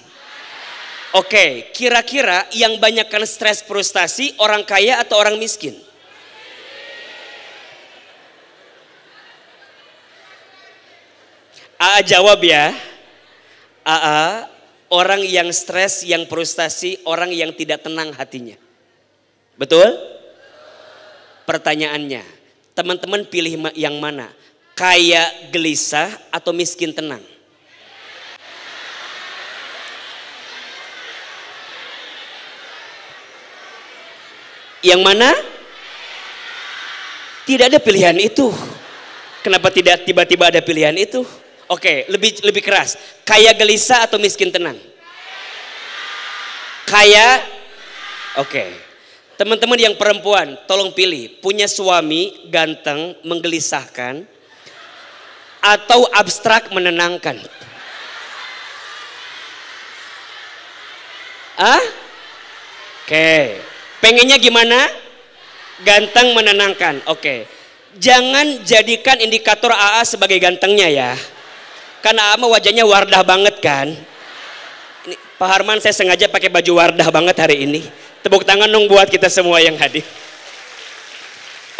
Oke, kira-kira yang banyakkan stres frustasi orang kaya atau orang miskin? Jawab ya. Orang yang stres, yang frustasi, orang yang tidak tenang hatinya. Betul? Pertanyaannya, teman-teman pilih yang mana? Kaya gelisah atau miskin tenang? Yang mana? Tidak ada pilihan itu. Kenapa tidak tiba-tiba ada pilihan itu? Oke, lebih keras. Kaya gelisah atau miskin tenang? Kaya. Oke. Teman-teman yang perempuan, tolong pilih. Punya suami ganteng, menggelisahkan, atau abstrak menenangkan? Oke. Pengennya gimana? Ganteng menenangkan. Oke. Jangan jadikan indikator AA sebagai gantengnya ya. Karena AA mah wajahnya Wardah banget kan. Ini, Pak Harman, saya sengaja pakai baju Wardah banget hari ini. Tepuk tangan dong buat kita semua yang hadir.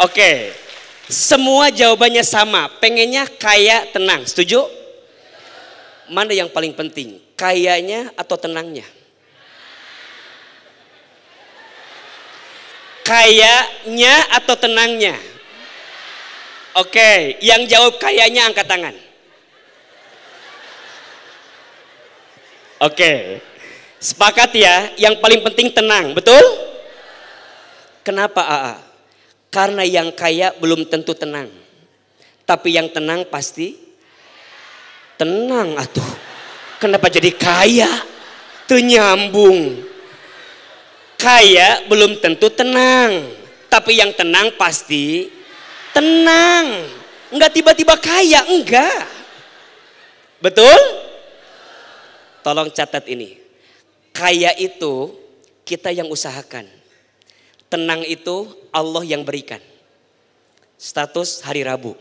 Oke. Semua jawabannya sama. Pengennya kaya, tenang. Setuju? Mana yang paling penting? Kayanya atau tenangnya? Kayanya atau tenangnya? Oke, yang jawab kayanya angkat tangan. Oke, sepakat ya, yang paling penting tenang, betul? Kenapa AA? Karena yang kaya belum tentu tenang. Tapi yang tenang pasti tenang atuh. Kenapa jadi kaya? Tuh nyambung. Kaya belum tentu tenang, tapi yang tenang pasti tenang. Enggak tiba-tiba kaya, enggak. Betul? Tolong catat ini. Kaya itu kita yang usahakan. Tenang itu Allah yang berikan. Status hari Rabu.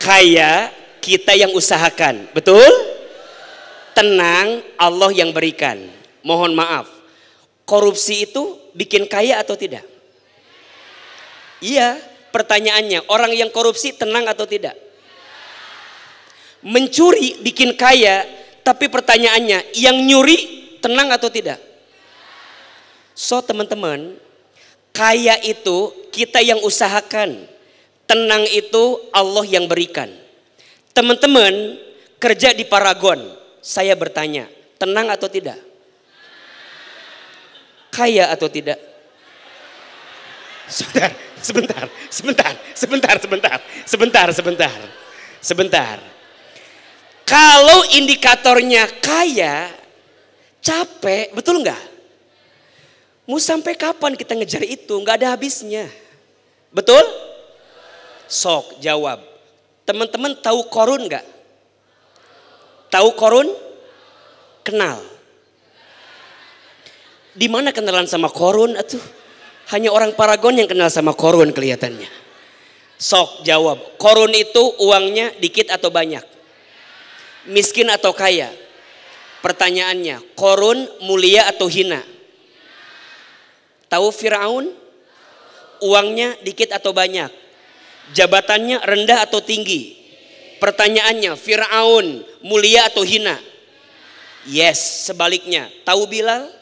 Kaya kita yang usahakan, betul? Tenang Allah yang berikan. Mohon maaf, korupsi itu bikin kaya atau tidak? Iya, pertanyaannya, orang yang korupsi tenang atau tidak? Mencuri bikin kaya, tapi pertanyaannya, yang nyuri tenang atau tidak? So teman-teman, kaya itu kita yang usahakan, tenang itu Allah yang berikan. Teman-teman kerja di Paragon, saya bertanya, tenang atau tidak? Kaya atau tidak? Sebentar. Kalau indikatornya kaya, capek, betul nggak? Mau sampai kapan kita ngejar itu? Nggak ada habisnya. Betul? Sok jawab. Teman-teman tahu Korun nggak? Tahu Korun? Kenal. Di mana kenalan sama Korun atuh? Hanya orang Paragon yang kenal sama Korun kelihatannya. Sok jawab. Korun itu uangnya dikit atau banyak? Miskin atau kaya? Pertanyaannya, Korun mulia atau hina? Tahu Firaun? Uangnya dikit atau banyak? Jabatannya rendah atau tinggi? Pertanyaannya, Firaun mulia atau hina? Yes, sebaliknya. Tahu Bilal?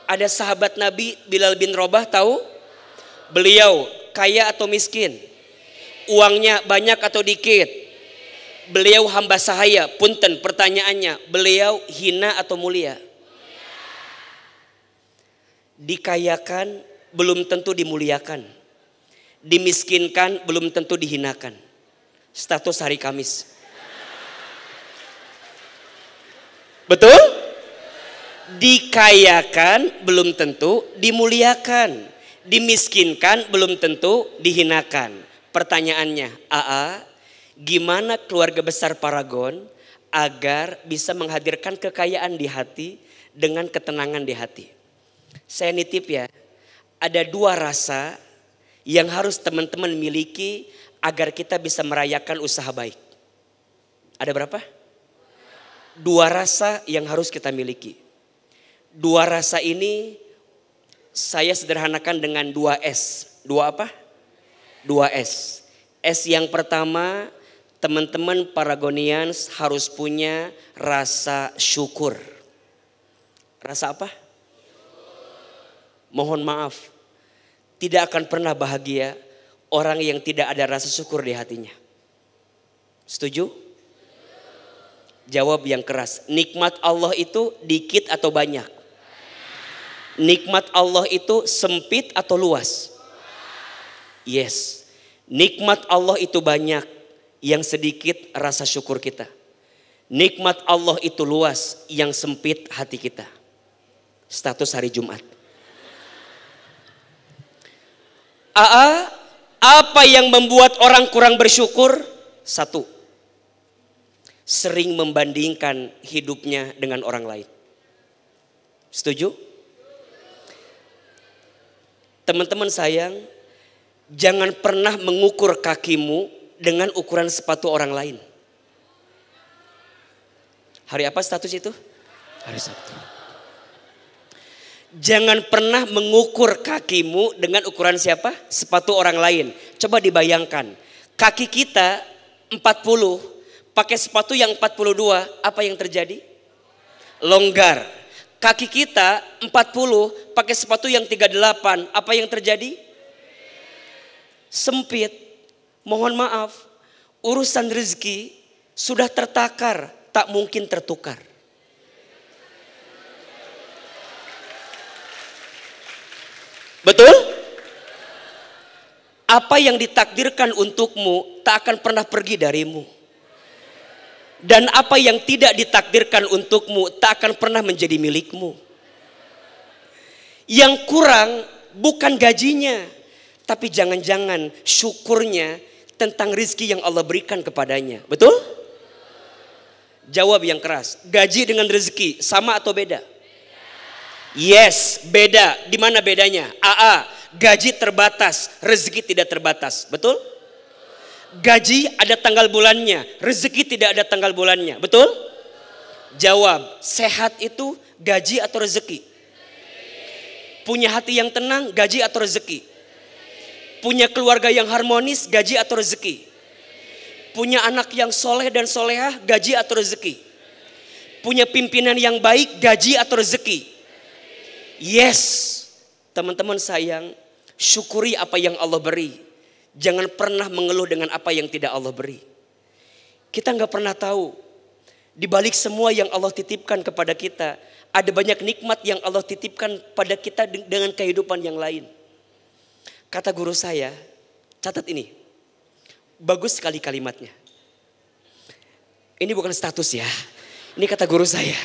Ada sahabat Nabi Bilal bin Rabah, tahu? Beliau kaya atau miskin? Uangnya banyak atau dikit? Beliau hamba sahaya. Punten, pertanyaannya, beliau hina atau mulia? Dikayakan belum tentu dimuliakan. Dimiskinkan belum tentu dihinakan. Status hari Kamis. Betul? Dikayakan belum tentu dimuliakan, dimiskinkan belum tentu dihinakan. Pertanyaannya, AA, gimana keluarga besar Paragon agar bisa menghadirkan kekayaan di hati dengan ketenangan di hati? Saya nitip ya, ada 2 rasa yang harus teman-teman miliki agar kita bisa merayakan usaha baik. Ada berapa? 2 rasa yang harus kita miliki. 2 rasa ini saya sederhanakan dengan 2 S. 2 apa? 2 S. S yang pertama, teman-teman Paragonians harus punya rasa syukur. Rasa apa? Mohon maaf, tidak akan pernah bahagia orang yang tidak ada rasa syukur di hatinya. Setuju? Jawab yang keras. Nikmat Allah itu dikit atau banyak? Nikmat Allah itu sempit atau luas? Yes. Nikmat Allah itu banyak, yang sedikit rasa syukur kita. Nikmat Allah itu luas, yang sempit hati kita. Status hari Jumat. Apa yang membuat orang kurang bersyukur? Satu, sering membandingkan hidupnya dengan orang lain. Setuju? Teman-teman sayang, jangan pernah mengukur kakimu dengan ukuran sepatu orang lain. Hari apa status itu? Hari Sabtu. Jangan pernah mengukur kakimu dengan ukuran siapa? Sepatu orang lain. Coba dibayangkan, kaki kita 40, pakai sepatu yang 42, apa yang terjadi? Longgar. Kaki kita 40, pakai sepatu yang 38, apa yang terjadi? Sempit. Mohon maaf, urusan rezeki sudah tertakar, tak mungkin tertukar. Betul? Apa yang ditakdirkan untukmu tak akan pernah pergi darimu. Dan apa yang tidak ditakdirkan untukmu tak akan pernah menjadi milikmu. Yang kurang bukan gajinya, tapi jangan-jangan syukurnya tentang rezeki yang Allah berikan kepadanya. Betul? Jawab yang keras. Gaji dengan rezeki sama atau beda? Yes, beda. Di mana bedanya? AA, gaji terbatas, rezeki tidak terbatas. Betul? Gaji ada tanggal bulannya, rezeki tidak ada tanggal bulannya. Betul? Jawab, sehat itu gaji atau rezeki? Punya hati yang tenang, gaji atau rezeki? Punya keluarga yang harmonis, gaji atau rezeki? Punya anak yang soleh dan solehah, gaji atau rezeki? Punya pimpinan yang baik, gaji atau rezeki? Yes, teman-teman sayang, syukuri apa yang Allah beri. Jangan pernah mengeluh dengan apa yang tidak Allah beri. Kita nggak pernah tahu, di balik semua yang Allah titipkan kepada kita, ada banyak nikmat yang Allah titipkan pada kita dengan kehidupan yang lain. Kata guru saya, catat ini, bagus sekali kalimatnya. Ini bukan status ya, ini kata guru saya.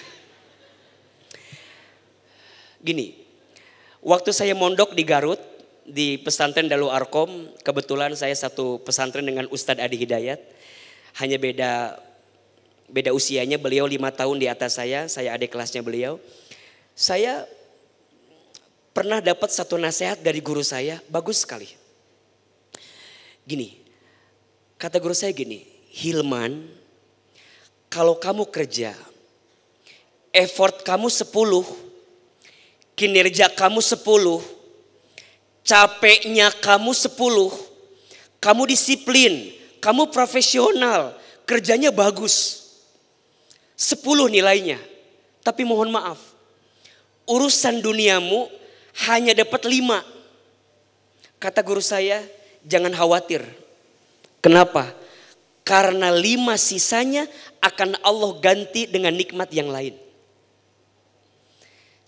Gini, waktu saya mondok di Garut, di pesantren Darul Arkom, kebetulan saya satu pesantren dengan Ustadz Adi Hidayat. Hanya beda usianya, beliau 5 tahun di atas saya adik kelasnya beliau. Saya pernah dapat satu nasihat dari guru saya, bagus sekali. Gini, kata guru saya gini, Hilman, kalau kamu kerja, effort kamu 10, kinerja kamu 10, capeknya kamu 10, kamu disiplin, kamu profesional, kerjanya bagus. 10 nilainya. Tapi mohon maaf, urusan duniamu hanya dapat 5. Kata guru saya, jangan khawatir. Kenapa? Karena 5 sisanya akan Allah ganti dengan nikmat yang lain.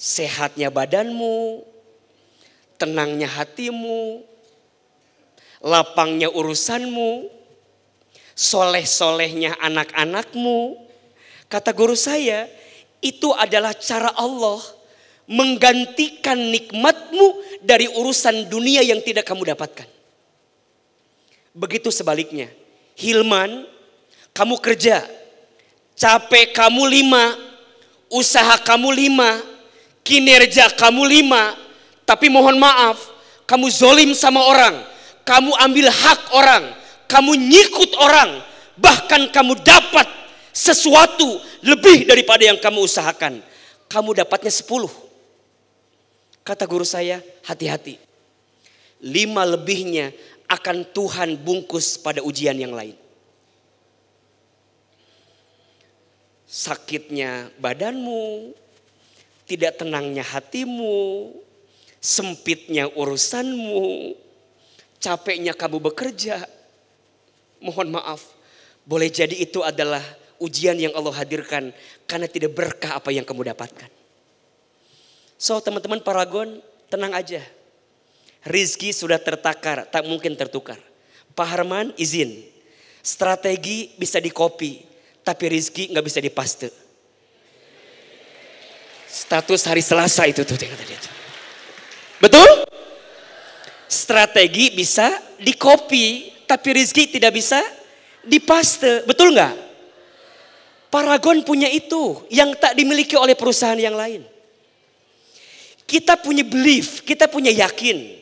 Sehatnya badanmu, tenangnya hatimu, lapangnya urusanmu, soleh-solehnya anak-anakmu. Kata guru saya, itu adalah cara Allah menggantikan nikmatmu dari urusan dunia yang tidak kamu dapatkan. Begitu sebaliknya, Hilman, kamu kerja, capek kamu 5, usaha kamu 5, kinerja kamu 5, tapi mohon maaf, kamu zolim sama orang, kamu ambil hak orang, kamu nyikut orang, bahkan kamu dapat sesuatu lebih daripada yang kamu usahakan. Kamu dapatnya 10. Kata guru saya, hati-hati. 5 lebihnya akan Tuhan bungkus pada ujian yang lain. Sakitnya badanmu, tidak tenangnya hatimu, sempitnya urusanmu, capeknya kamu bekerja. Mohon maaf, boleh jadi itu adalah ujian yang Allah hadirkan karena tidak berkah apa yang kamu dapatkan. So teman-teman Paragon, tenang aja. Rizki sudah tertakar, tak mungkin tertukar. Pak Harman izin, strategi bisa dikopi, tapi rizki gak bisa dipaste. Status hari Selasa itu tuh. Betul? Strategi bisa di copy, tapi rezeki tidak bisa dipaste. Betul nggak? Paragon punya itu yang tak dimiliki oleh perusahaan yang lain. Kita punya belief, kita punya yakin,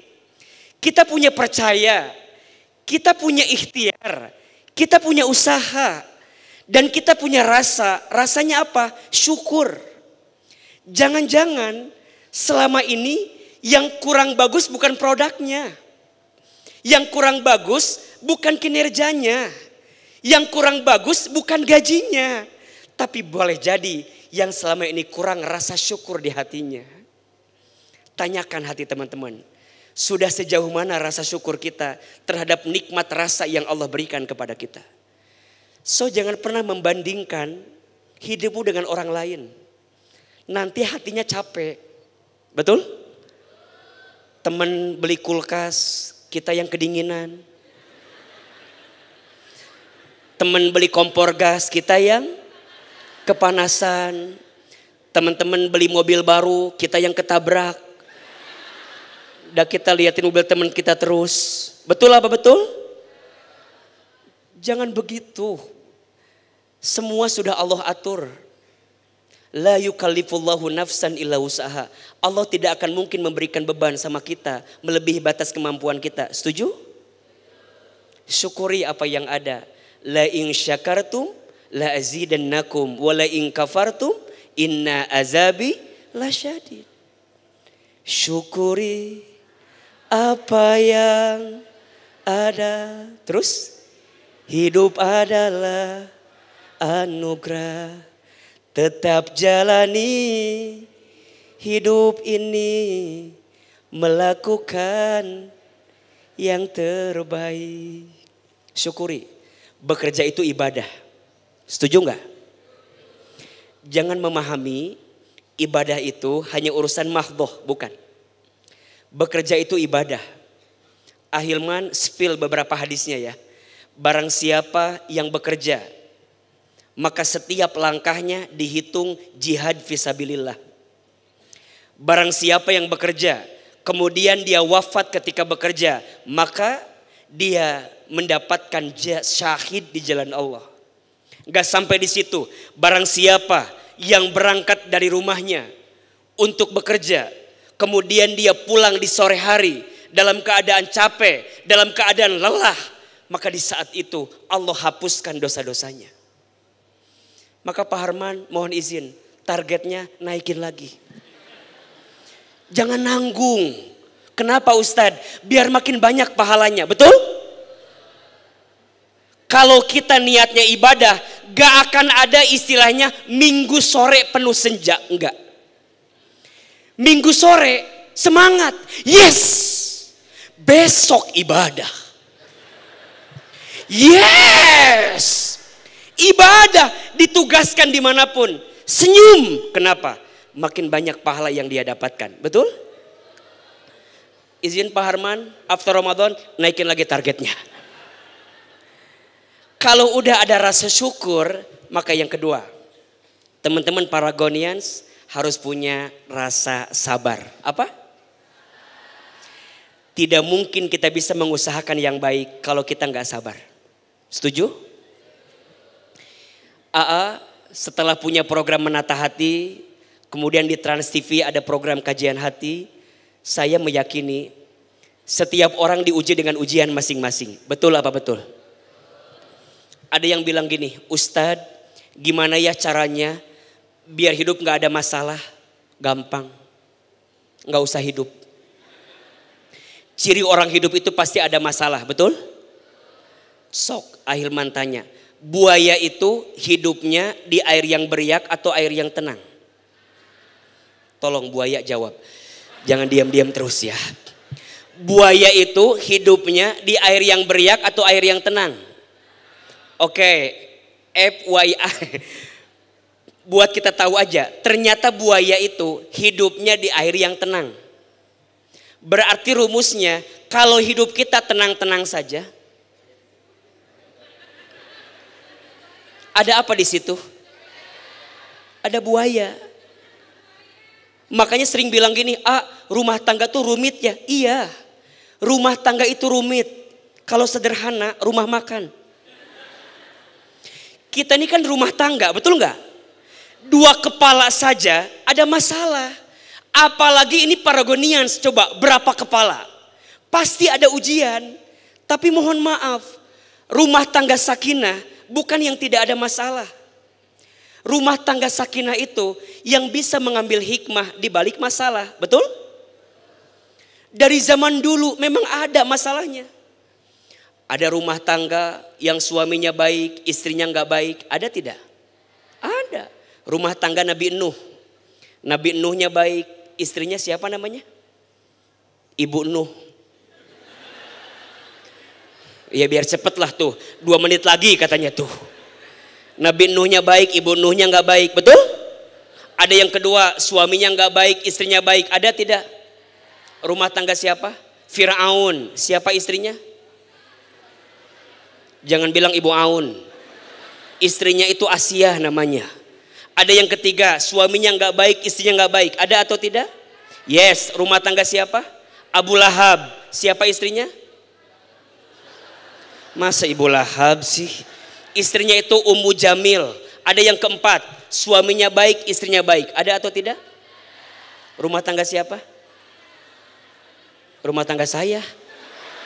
kita punya percaya, kita punya ikhtiar, kita punya usaha, dan kita punya rasa. Rasanya apa? Syukur. Jangan-jangan selama ini yang kurang bagus bukan produknya. Yang kurang bagus bukan kinerjanya. Yang kurang bagus bukan gajinya. Tapi boleh jadi yang selama ini kurang rasa syukur di hatinya. Tanyakan hati teman-teman. Sudah sejauh mana rasa syukur kita terhadap nikmat rasa yang Allah berikan kepada kita. So jangan pernah membandingkan hidupmu dengan orang lain. Nanti hatinya capek. Betul? Teman beli kulkas, kita yang kedinginan. Teman beli kompor gas, kita yang kepanasan. Teman-teman beli mobil baru, kita yang ketabrak. Dan kita liatin mobil teman kita terus. Betul apa betul? Jangan begitu. Semua sudah Allah atur. La yukallifullahu nafsan illa usaha. Allah tidak akan mungkin memberikan beban sama kita melebihi batas kemampuan kita. Setuju? Syukuri apa yang ada. La in syakartum la azidannakum wa la in kafartum inna azabi lasyadid. Syukuri apa yang ada. Terus hidup adalah anugerah. Tetap jalani hidup ini, melakukan yang terbaik. Syukuri, bekerja itu ibadah. Setuju nggak? Jangan memahami ibadah itu hanya urusan mahdhoh, bukan. Bekerja itu ibadah. Ahilman spill beberapa hadisnya ya. Barang siapa yang bekerja, maka setiap langkahnya dihitung jihad fisabilillah. Barang siapa yang bekerja, kemudian dia wafat ketika bekerja, maka dia mendapatkan syahid di jalan Allah. Gak sampai di situ. Barang siapa yang berangkat dari rumahnya untuk bekerja, kemudian dia pulang di sore hari dalam keadaan capek, dalam keadaan lelah, maka di saat itu Allah hapuskan dosa-dosanya. Maka Pak Harman mohon izin, targetnya naikin lagi. Jangan nanggung. Kenapa Ustadz? Biar makin banyak pahalanya, betul? Kalau kita niatnya ibadah, gak akan ada istilahnya minggu sore penuh senja, enggak. Minggu sore semangat, yes, besok ibadah. Yes, ibadah ditugaskan dimanapun. Senyum. Kenapa? Makin banyak pahala yang dia dapatkan. Betul? Izin Pak Harman, after Ramadan naikin lagi targetnya. Kalau udah ada rasa syukur, maka yang kedua, teman-teman Paragonians harus punya rasa sabar. Apa? Tidak mungkin kita bisa mengusahakan yang baik kalau kita nggak sabar. Setuju? AA setelah punya program menata hati, kemudian di Trans TV ada program kajian hati, saya meyakini setiap orang diuji dengan ujian masing-masing. Betul apa betul? Ada yang bilang gini, Ustadz gimana ya caranya biar hidup gak ada masalah? Gampang, gak usah hidup. Ciri orang hidup itu pasti ada masalah, betul? Sok Ahilman tanya, buaya itu hidupnya di air yang beriak atau air yang tenang? Tolong buaya jawab. Jangan diam-diam terus ya. Buaya itu hidupnya di air yang beriak atau air yang tenang? Oke, FYI. Buat kita tahu aja, ternyata buaya itu hidupnya di air yang tenang. Berarti rumusnya, kalau hidup kita tenang-tenang saja, ada apa di situ? Ada buaya. Makanya sering bilang gini, rumah tangga tuh rumit ya. Iya, Rumah tangga itu rumit. Kalau sederhana, rumah makan. Kita ini kan rumah tangga, betul nggak? 2 kepala saja ada masalah. Apalagi ini Paragonians, coba berapa kepala? Pasti ada ujian. Tapi mohon maaf, rumah tangga sakinah bukan yang tidak ada masalah. Rumah tangga sakinah itu yang bisa mengambil hikmah di balik masalah, betul? Dari zaman dulu memang ada masalahnya. Ada rumah tangga yang suaminya baik, istrinya nggak baik, ada tidak? Ada. Rumah tangga Nabi Nuh. Nabi Nuhnya baik, istrinya siapa namanya? Ibu Nuh. Ya biar cepet lah tuh, 2 menit lagi katanya tuh. Nabi Nuhnya baik, ibu Nuhnya nggak baik, betul? Ada yang kedua, suaminya nggak baik, istrinya baik, ada tidak? Rumah tangga siapa? Fir'aun, siapa istrinya? Jangan bilang Ibu Aun. Istrinya itu Asia namanya. Ada yang ketiga, suaminya nggak baik, istrinya nggak baik, ada atau tidak? Yes, rumah tangga siapa? Abu Lahab, siapa istrinya? Masa Ibu Lahab sih? Istrinya itu Ummu Jamil. Ada yang keempat, suaminya baik, istrinya baik. Ada atau tidak? Rumah tangga siapa? Rumah tangga saya.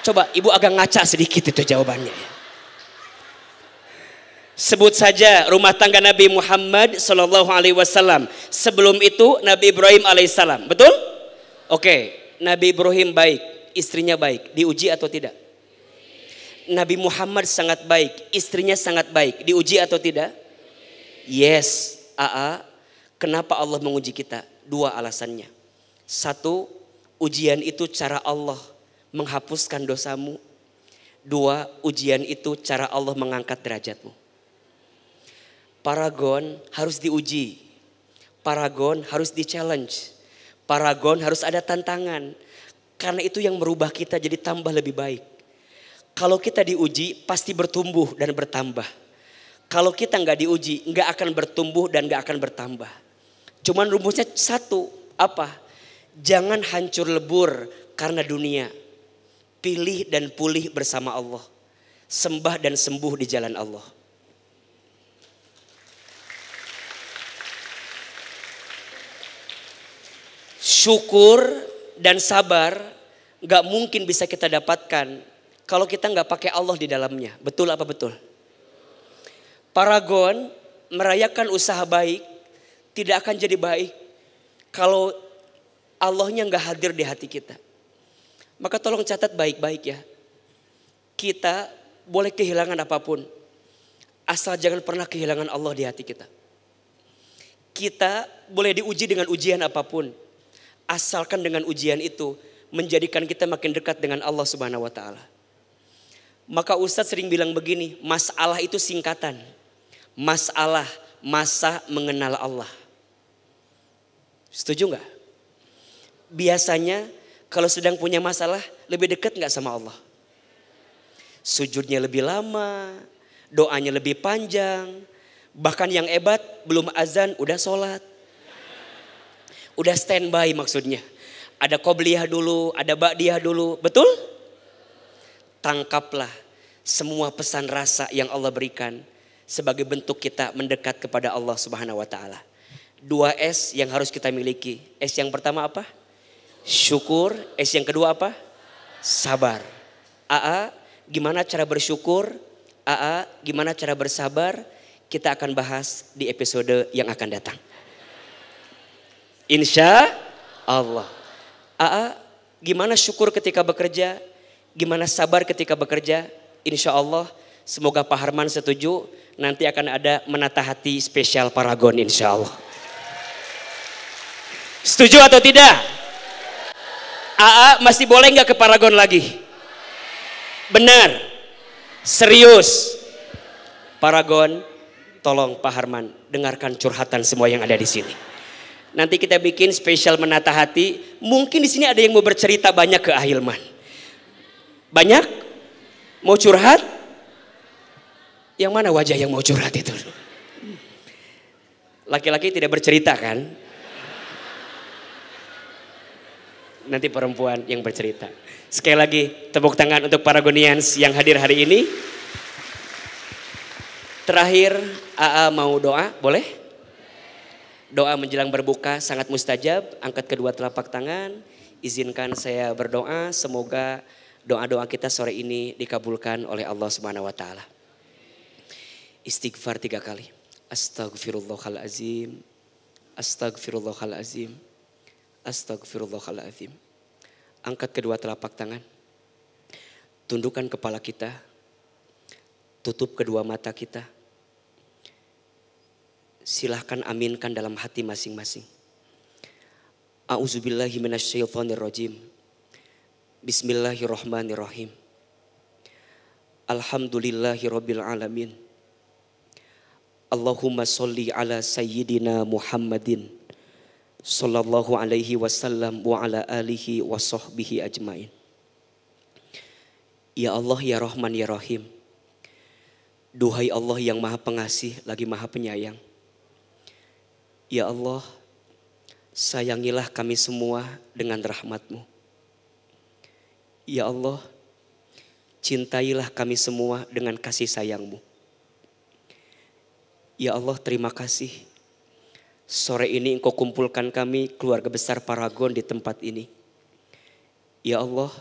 Coba Ibu agak ngaca sedikit itu jawabannya. Sebut saja rumah tangga Nabi Muhammad Sallallahu Alaihi Wasallam. Sebelum itu Nabi Ibrahim Alaihissalam. Betul? Oke, Nabi Ibrahim baik, istrinya baik. Diuji atau tidak? Nabi Muhammad sangat baik, istrinya sangat baik. Diuji atau tidak? Yes. Kenapa Allah menguji kita? 2 alasannya. 1, ujian itu cara Allah menghapuskan dosamu. 2, ujian itu cara Allah mengangkat derajatmu. Paragon harus diuji. Paragon harus di-challenge. Paragon harus ada tantangan. Karena itu yang merubah kita jadi tambah lebih baik. Kalau kita diuji pasti bertumbuh dan bertambah. Kalau kita nggak diuji nggak akan bertumbuh dan nggak akan bertambah. Cuman rumusnya 1, apa? Jangan hancur lebur karena dunia. Pilih dan pulih bersama Allah. Sembah dan sembuh di jalan Allah. Syukur dan sabar nggak mungkin bisa kita dapatkan kalau kita nggak pakai Allah di dalamnya. Betul apa betul? Paragon merayakan usaha baik tidak akan jadi baik kalau Allahnya nggak hadir di hati kita. Maka tolong catat baik-baik ya. Kita boleh kehilangan apapun, asal jangan pernah kehilangan Allah di hati kita. Kita boleh diuji dengan ujian apapun, asalkan dengan ujian itu menjadikan kita makin dekat dengan Allah Subhanahu wa taala. Maka Ustadz sering bilang begini, masalah itu singkatan. Masalah, masa mengenal Allah. Setuju nggak? Biasanya kalau sedang punya masalah lebih dekat nggak sama Allah? Sujudnya lebih lama, doanya lebih panjang. Bahkan yang hebat belum azan udah sholat. Udah standby maksudnya. Ada qobliyah dulu, ada ba'diyah dulu, betul? Tangkaplah semua pesan rasa yang Allah berikan sebagai bentuk kita mendekat kepada Allah Subhanahu wa taala. 2 S yang harus kita miliki. S yang pertama apa? Syukur. S yang kedua apa? Sabar. Gimana cara bersyukur? Gimana cara bersabar? Kita akan bahas di episode yang akan datang. Insya Allah. Gimana syukur ketika bekerja? Gimana sabar ketika bekerja? Insya Allah semoga Pak Harman setuju. Nanti akan ada menata hati spesial Paragon insya Allah. Setuju atau tidak? Masih boleh nggak ke Paragon lagi? Benar? Serius? Paragon, tolong Pak Harman dengarkan curhatan semua yang ada di sini. Nanti kita bikin spesial menata hati. Mungkin di sini ada yang mau bercerita banyak ke Ahilman. Banyak? Mau curhat? Yang mana wajah yang mau curhat itu? Laki-laki tidak bercerita kan? nanti perempuan yang bercerita. Sekali lagi tepuk tangan untuk para Gonians yang hadir hari ini. Terakhir AA mau doa, boleh? Doa menjelang berbuka sangat mustajab. Angkat kedua telapak tangan. Izinkan saya berdoa, semoga doa-doa kita sore ini dikabulkan oleh Allah Subhanahu wa taala. Istighfar 3 kali. Astagfirullahalazim. Astagfirullahalazim. Astagfirullahalazim. Angkat kedua telapak tangan. Tundukkan kepala kita. Tutup kedua mata kita. Silahkan aminkan dalam hati masing-masing. A'udzubillahi minasyaitonirrajim. Bismillahirrahmanirrahim. Alhamdulillahirabbil alamin. Allahumma sholli ala sayyidina Muhammadin sallallahu alaihi wasallam wa ala alihi wa sahbihi ajmain. Ya Allah, ya Rahman, ya Rahim. Duhai Allah yang Maha Pengasih lagi Maha Penyayang. Ya Allah, sayangilah kami semua dengan rahmat-Mu. Ya Allah, cintailah kami semua dengan kasih sayang-Mu. Ya Allah, terima kasih. Sore ini Engkau kumpulkan kami keluarga besar Paragon di tempat ini. Ya Allah,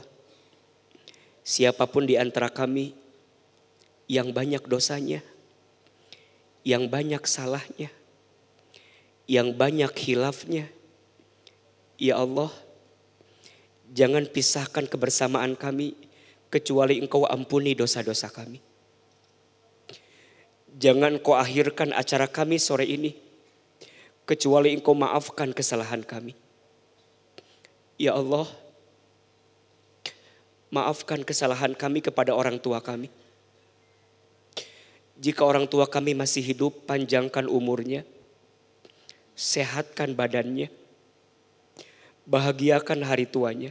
siapapun di antara kami yang banyak dosanya, yang banyak salahnya, yang banyak khilafnya, ya Allah, jangan pisahkan kebersamaan kami kecuali Engkau ampuni dosa-dosa kami. Jangan Engkau akhirkan acara kami sore ini kecuali Engkau maafkan kesalahan kami. Ya Allah, maafkan kesalahan kami kepada orang tua kami. Jika orang tua kami masih hidup, panjangkan umurnya, sehatkan badannya, bahagiakan hari tuanya.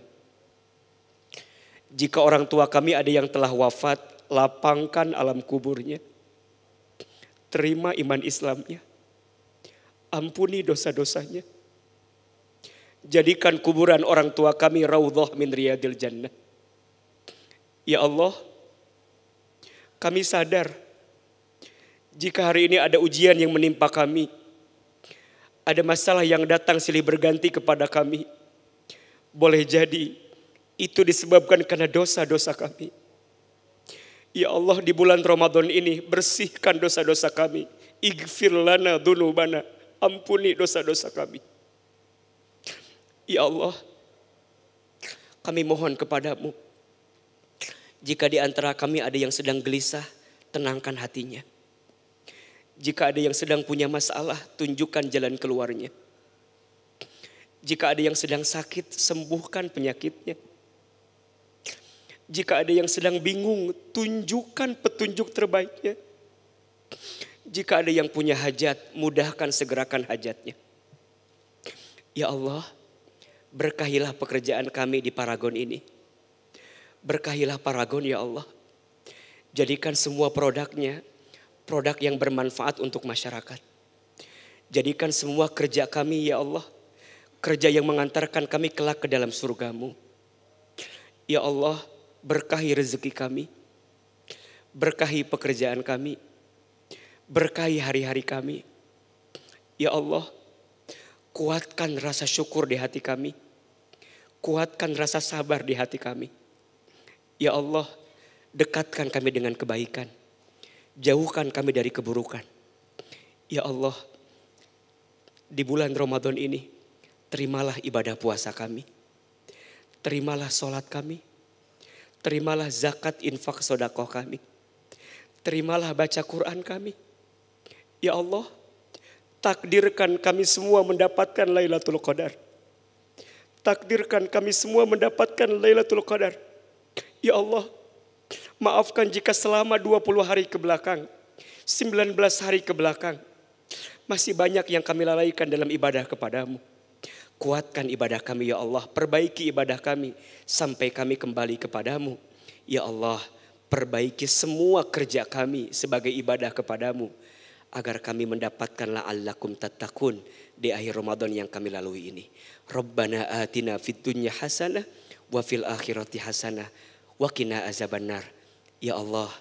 Jika orang tua kami ada yang telah wafat, lapangkan alam kuburnya. Terima iman Islamnya. Ampuni dosa-dosanya. Jadikan kuburan orang tua kami raudhah min riyadil jannah. Ya Allah, kami sadar jika hari ini ada ujian yang menimpa kami, ada masalah yang datang silih berganti kepada kami, boleh jadi itu disebabkan karena dosa-dosa kami. Ya Allah, di bulan Ramadan ini bersihkan dosa-dosa kami. Ighfir lana dzunubana, ampuni dosa-dosa kami. Ya Allah, kami mohon kepadamu, jika di antara kami ada yang sedang gelisah, tenangkan hatinya. Jika ada yang sedang punya masalah, tunjukkan jalan keluarnya. Jika ada yang sedang sakit, sembuhkan penyakitnya. Jika ada yang sedang bingung, tunjukkan petunjuk terbaiknya. Jika ada yang punya hajat, mudahkan segerakan hajatnya. Ya Allah, berkahilah pekerjaan kami di Paragon ini. Berkahilah Paragon ya Allah. Jadikan semua produknya produk yang bermanfaat untuk masyarakat. Jadikan semua kerja kami ya Allah, kerja yang mengantarkan kami kelak ke dalam surga-Mu. Ya Allah, berkahi rezeki kami, berkahi pekerjaan kami, berkahi hari-hari kami. Ya Allah, kuatkan rasa syukur di hati kami, kuatkan rasa sabar di hati kami. Ya Allah, dekatkan kami dengan kebaikan, jauhkan kami dari keburukan. Ya Allah, di bulan Ramadan ini, terimalah ibadah puasa kami. Terimalah sholat kami. Terimalah zakat infak sedekah kami. Terimalah baca Quran kami. Ya Allah, takdirkan kami semua mendapatkan Lailatul Qadar. Takdirkan kami semua mendapatkan Lailatul Qadar. Ya Allah, maafkan jika selama 20 hari ke belakang, 19 hari ke belakang, masih banyak yang kami lalaikan dalam ibadah kepadamu. Kuatkan ibadah kami ya Allah, perbaiki ibadah kami sampai kami kembali kepadamu. Ya Allah, perbaiki semua kerja kami sebagai ibadah kepadamu. agar kami mendapatkan la'allakum tattaqun di akhir Ramadan yang kami lalui ini. Rabbana atina fid dunya hasanah wa fil akhirati hasanah wa qina azabannar. Ya Allah,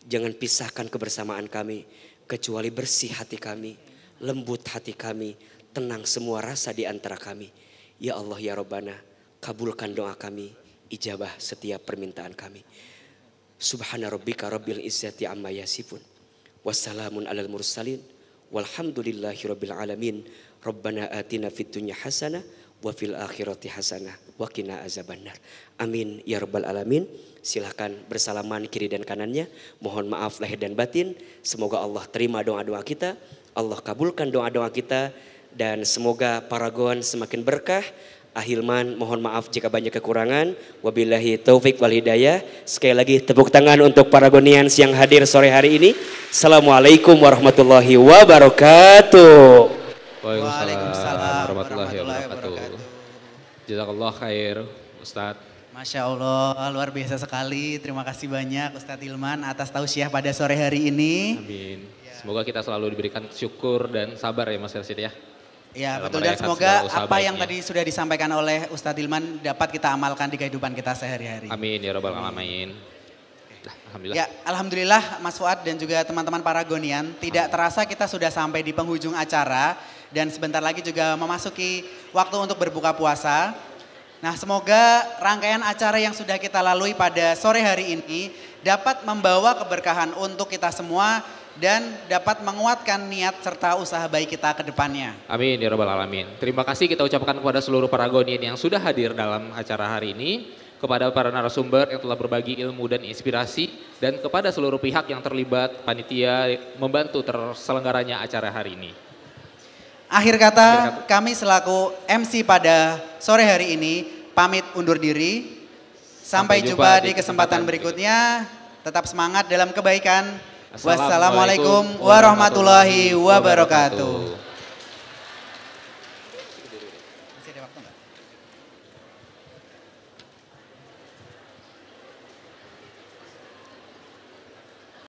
jangan pisahkan kebersamaan kami kecuali bersih hati kami, lembut hati kami, tenang semua rasa di antara kami. Ya Allah ya Rabbana, kabulkan doa kami, ijabah setiap permintaan kami. Subhana rabbika rabbil izzati amma yasifun. Wassalamun alal mursalin. Walhamdulillahi rabbil alamin. Rabbana atina fid dunya hasanah wa fil akhirati hasanah wa qina azabannar. Amin ya rabbal alamin. Silahkan bersalaman kiri dan kanannya. Mohon maaf lahir dan batin. Semoga Allah terima doa-doa kita. Allah kabulkan doa-doa kita. Dan semoga Paragon semakin berkah. Ahilman mohon maaf jika banyak kekurangan. Wabillahi taufik wal hidayah. Sekali lagi tepuk tangan untuk Paragonians yang hadir sore hari ini. Assalamualaikum warahmatullahi wabarakatuh. Waalaikumsalam warahmatullahi wabarakatuh. Jazakallah khair Ustadz. Masya Allah, luar biasa sekali. Terima kasih banyak Ustadz Hilman atas tausiah pada sore hari ini. Amin. Semoga kita selalu diberikan syukur dan sabar ya Mas Rashid ya. Ya dalam betul, dan merayakan semoga segala usaha apa yang baiknya. tadi sudah disampaikan oleh Ustadz Hilman dapat kita amalkan di kehidupan kita sehari-hari. Amin ya rabbal alamin. Alhamdulillah. Ya, alhamdulillah Mas Fuad dan juga teman-teman Paragonian, tidak terasa kita sudah sampai di penghujung acara dan sebentar lagi juga memasuki waktu untuk berbuka puasa. Nah, semoga rangkaian acara yang sudah kita lalui pada sore hari ini dapat membawa keberkahan untuk kita semua dan dapat menguatkan niat serta usaha baik kita ke depannya. Amin ya rabbal alamin. Terima kasih kita ucapkan kepada seluruh Paragonian yang sudah hadir dalam acara hari ini, kepada para narasumber yang telah berbagi ilmu dan inspirasi, dan kepada seluruh pihak yang terlibat panitia membantu terselenggaranya acara hari ini. Akhir kata, kami selaku MC pada sore hari ini pamit undur diri. Sampai jumpa di kesempatan berikutnya. Tetap semangat dalam kebaikan. Wassalamualaikum warahmatullahi wabarakatuh.